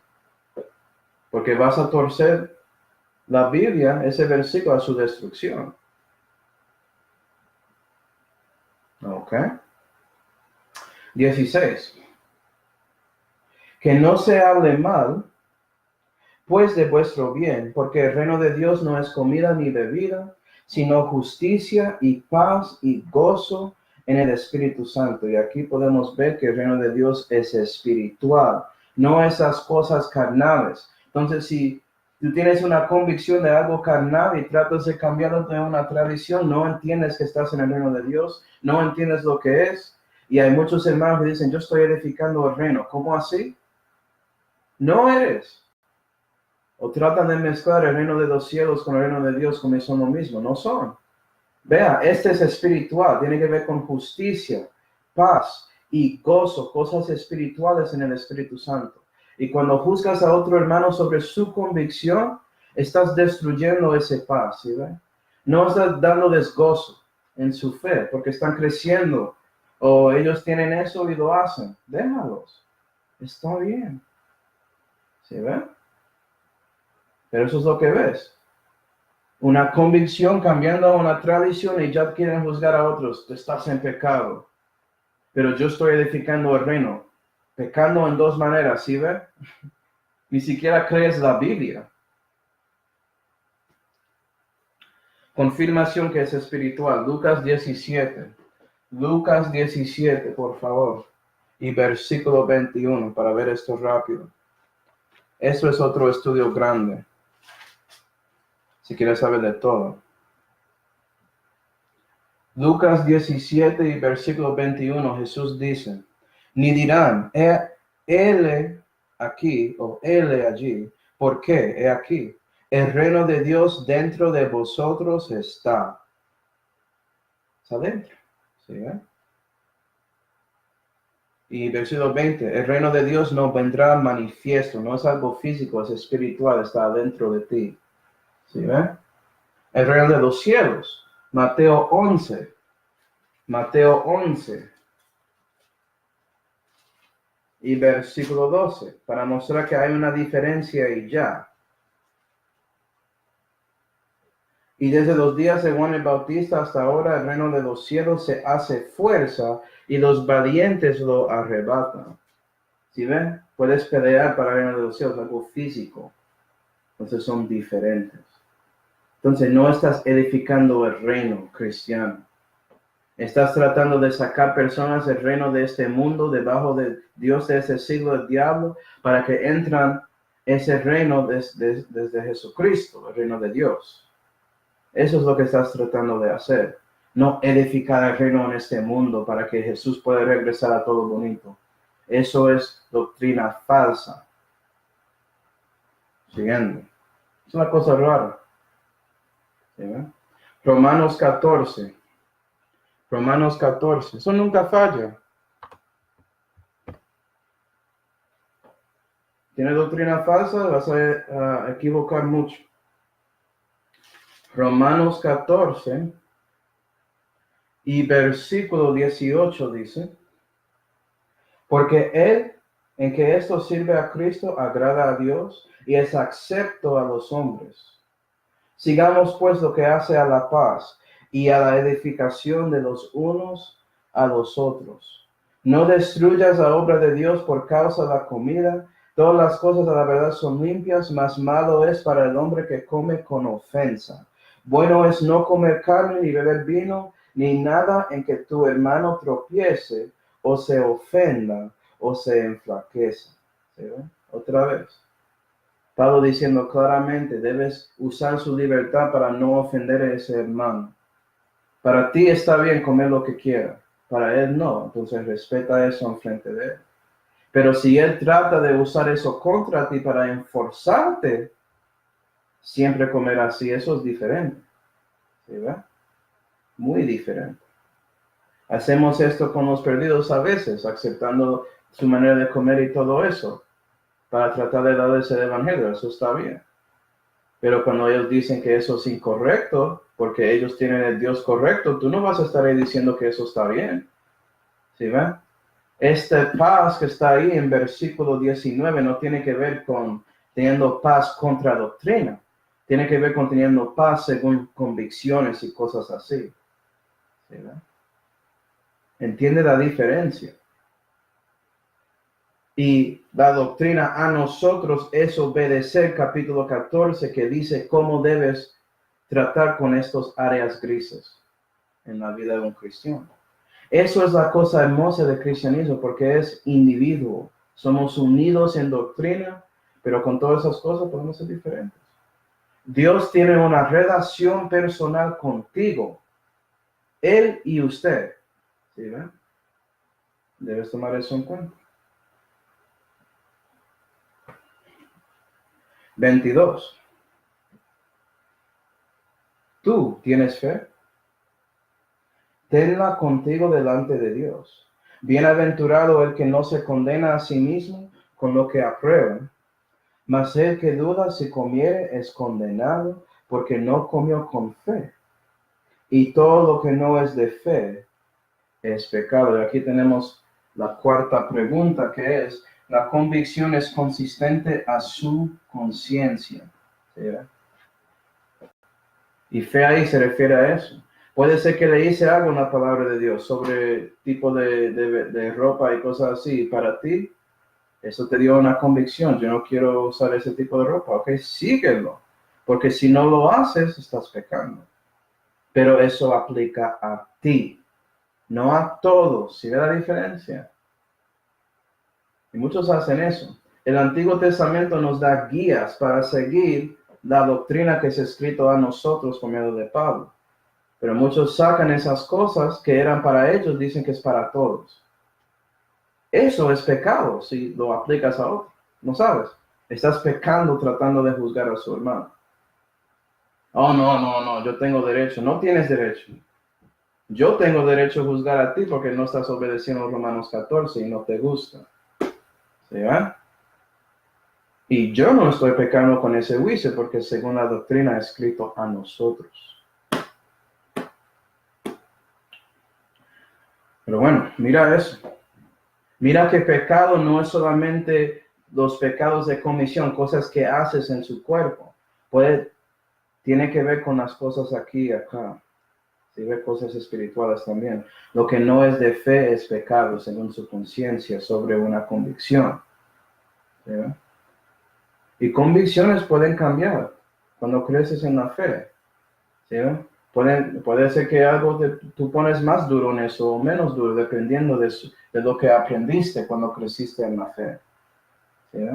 Porque vas a torcer la Biblia, ese versículo, a su destrucción. Ok. 16. Que no se hable mal, pues de vuestro bien, porque el reino de Dios no es comida ni bebida, sino justicia y paz y gozo en el Espíritu Santo. Y aquí podemos ver que el reino de Dios es espiritual, no esas cosas carnales. Entonces, si tú tienes una convicción de algo carnal y tratas de cambiarlo de una tradición, no entiendes que estás en el reino de Dios, no entiendes lo que es. Y hay muchos hermanos que dicen, yo estoy edificando el reino. ¿Cómo así? No eres. O tratan de mezclar el reino de los cielos con el reino de Dios como son lo mismo. No son. Vea, este es espiritual. Tiene que ver con justicia, paz y gozo, cosas espirituales en el Espíritu Santo. Y cuando juzgas a otro hermano sobre su convicción, estás destruyendo ese paz, ¿sí ve? No estás dándoles gozo en su fe, porque están creciendo, o ellos tienen eso y lo hacen. Déjalos. Está bien. ¿Sí ve? Pero eso es lo que ves. Una convicción cambiando a una tradición y ya quieren juzgar a otros. Tú estás en pecado. Pero yo estoy edificando el reino. Pecando en dos maneras, ¿sí ve? Ni siquiera crees la Biblia. Confirmación que es espiritual. Lucas 17. Lucas 17, por favor. Y versículo 21, para ver esto rápido. Eso es otro estudio grande. Si quieres saber de todo. Lucas 17 y versículo 21, Jesús dice, ni dirán, él aquí o él allí. ¿Por qué? He aquí, el reino de Dios dentro de vosotros está. Está dentro. ¿Sí, Y versículo 20, el reino de Dios no vendrá manifiesto, no es algo físico, es espiritual, está dentro de ti. ¿Sí, El reino de los cielos, Mateo 11. Mateo 11 y versículo 12, para mostrar que hay una diferencia y ya. Y desde los días de Juan el Bautista hasta ahora el reino de los cielos se hace fuerza y los valientes lo arrebatan. ¿Sí ven? Puedes pelear para el reino de los cielos, algo físico. Entonces son diferentes. Entonces no estás edificando el reino cristiano. Estás tratando de sacar personas del reino de este mundo, debajo de Dios de ese siglo del diablo, para que entran ese reino desde Jesucristo, el reino de Dios. Eso es lo que estás tratando de hacer. No edificar el reino en este mundo para que Jesús pueda regresar a todo bonito. Eso es doctrina falsa. Siguiendo. Es una cosa rara. ¿Sí? Romanos 14. Romanos 14. Eso nunca falla. Tienes doctrina falsa, vas a equivocar mucho. Romanos 14 y versículo 18 dice, porque él en que esto sirve a Cristo agrada a Dios y es acepto a los hombres. Sigamos pues lo que hace a la paz y a la edificación de los unos a los otros. No destruyas la obra de Dios por causa de la comida. Todas las cosas a la verdad son limpias, mas malo es para el hombre que come con ofensa. Bueno es no comer carne ni beber vino, ni nada en que tu hermano tropiece o se ofenda o se enflaqueza. ¿Sí? Otra vez. Pablo diciendo claramente, debes usar su libertad para no ofender a ese hermano. Para ti está bien comer lo que quiera, para él no, entonces respeta eso en frente de él. Pero si él trata de usar eso contra ti para enforzarte, siempre comer así, eso es diferente. ¿Sí, ve? Muy diferente. Hacemos esto con los perdidos a veces, aceptando su manera de comer y todo eso, para tratar de darles el evangelio, eso está bien. Pero cuando ellos dicen que eso es incorrecto, porque ellos tienen el Dios correcto, tú no vas a estar ahí diciendo que eso está bien. ¿Sí ven? Esta paz que está ahí en versículo 19 no tiene que ver con teniendo paz contra doctrina. Tiene que ver con teniendo paz según convicciones y cosas así. ¿Sí ven? ¿Entiende la diferencia? Y la doctrina a nosotros es obedecer capítulo 14 que dice cómo debes tratar con estos áreas grises en la vida de un cristiano. Eso es la cosa hermosa del cristianismo porque es individuo. Somos unidos en doctrina, pero con todas esas cosas podemos ser diferentes. Dios tiene una relación personal contigo. Él y usted. ¿Sí ven? Debes tomar eso en cuenta. 22. ¿Tú tienes fe? Tenla contigo delante de Dios. Bienaventurado el que no se condena a sí mismo con lo que aprueba, mas el que duda si comiere es condenado porque no comió con fe. Y todo lo que no es de fe es pecado. Y aquí tenemos la cuarta pregunta, que es: ¿la convicción es consistente a su conciencia? ¿Sí? Y fe ahí se refiere a eso. Puede ser que le hice algo en la palabra de Dios sobre tipo de ropa y cosas así. Para ti, eso te dio una convicción. Yo no quiero usar ese tipo de ropa. Ok, síguelo. Porque si no lo haces, estás pecando. Pero eso aplica a ti, no a todos. ¿Sí ve la diferencia? Y muchos hacen eso. El Antiguo Testamento nos da guías para seguir la doctrina que es escrito a nosotros por medio de Pablo. Pero muchos sacan esas cosas que eran para ellos, dicen que es para todos. Eso es pecado si lo aplicas a otro. ¿No sabes? Estás pecando tratando de juzgar a su hermano. Oh, no, yo tengo derecho. No tienes derecho. Yo tengo derecho a juzgar a ti porque no estás obedeciendo Romanos 14 y no te gusta. ¿Sí va? Y yo no estoy pecando con ese juicio porque según la doctrina es escrito a nosotros. Pero bueno, mira eso. Mira que pecado no es solamente los pecados de comisión, cosas que haces en su cuerpo. Tiene que ver con las cosas aquí y acá. Sí, ve cosas espirituales también. Lo que no es de fe es pecado, según su conciencia, sobre una convicción. ¿Sí? Y convicciones pueden cambiar cuando creces en la fe. ¿Sí? Puede ser que tú pones más duro en eso o menos duro, dependiendo de lo que aprendiste cuando creciste en la fe. ¿Sí?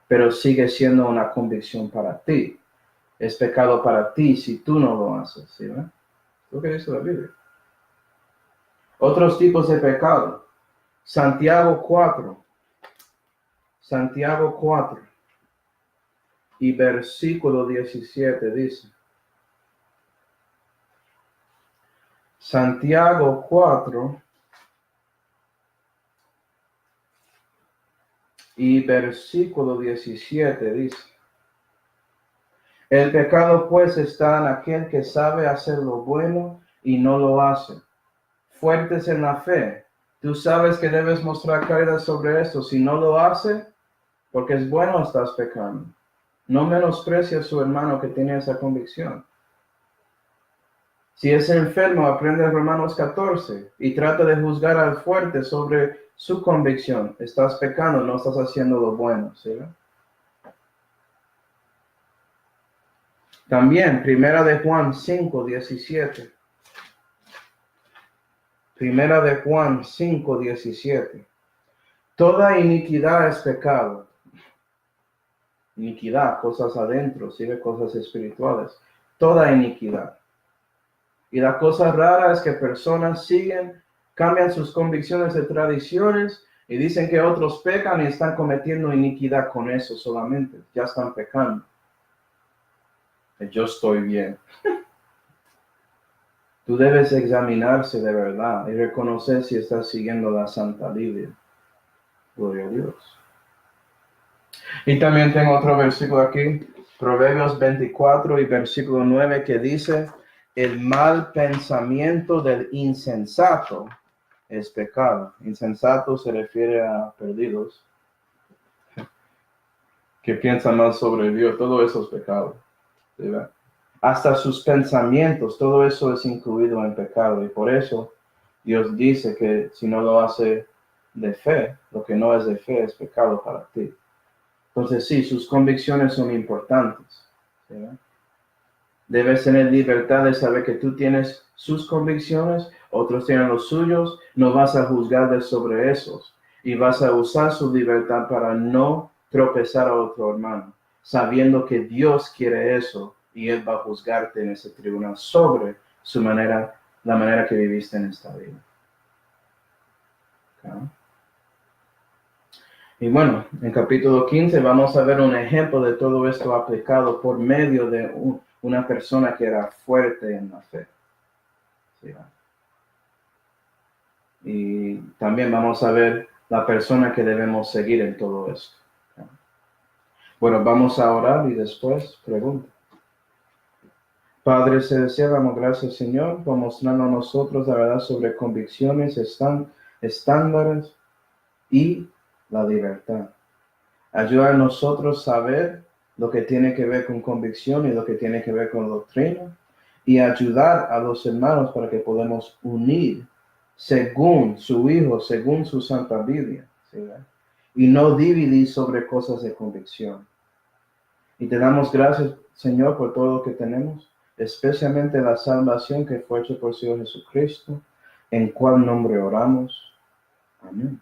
Pero sigue siendo una convicción para ti. Es pecado para ti si tú no lo haces. ¿Sí? Lo que dice la Biblia. Otros tipos de pecado. Santiago 4 y versículo 17 dice. Santiago 4 y versículo 17 dice: el pecado pues está en aquel que sabe hacer lo bueno y no lo hace. Fuertes en la fe. Tú sabes que debes mostrar caridad sobre esto. Si no lo hace, porque es bueno, estás pecando. No menosprecia a su hermano que tiene esa convicción. Si es enfermo, aprende Romanos 14 y trata de juzgar al fuerte sobre su convicción. Estás pecando, no estás haciendo lo bueno. ¿Sí? También, Primera de Juan 5:17. Primera de Juan 5:17. Toda iniquidad es pecado. Iniquidad, cosas adentro, ¿sí? Cosas espirituales. Toda iniquidad. Y la cosa rara es que personas cambian sus convicciones de tradiciones y dicen que otros pecan y están cometiendo iniquidad con eso solamente. Ya están pecando. Yo estoy bien. Tú debes examinarse de verdad y reconocer si estás siguiendo la Santa Biblia. Gloria a Dios. Y también tengo otro versículo aquí, Proverbios 24 y versículo 9, que dice: el mal pensamiento del insensato es pecado. Insensato se refiere a perdidos, que piensan mal sobre Dios. Todo eso es pecado. ¿Verdad? Hasta sus pensamientos, todo eso es incluido en pecado. Y por eso Dios dice que si no lo hace de fe, lo que no es de fe es pecado para ti. Entonces sí, sus convicciones son importantes. ¿Verdad? Debes tener libertad de saber que tú tienes sus convicciones, otros tienen los suyos, no vas a juzgar sobre esos y vas a usar su libertad para no tropezar a otro hermano, sabiendo que Dios quiere eso y Él va a juzgarte en ese tribunal sobre la manera que viviste en esta vida. ¿Okay? Y bueno, en capítulo 15 vamos a ver un ejemplo de todo esto aplicado por medio de una persona que era fuerte en la fe. ¿Sí? Y también vamos a ver la persona que debemos seguir en todo esto. Bueno, vamos a orar y después pregunta. Padre Celestial, damos gracias, Señor, por mostrarnos a nosotros la verdad sobre convicciones, estándares y la libertad. Ayuda a nosotros a saber lo que tiene que ver con convicción y lo que tiene que ver con doctrina, y ayudar a los hermanos para que podamos unir según su Hijo, según su Santa Biblia, ¿sí? Y no dividir sobre cosas de convicción. Y te damos gracias, Señor, por todo lo que tenemos, especialmente la salvación que fue hecha por Señor Jesucristo, en cual nombre oramos. Amén.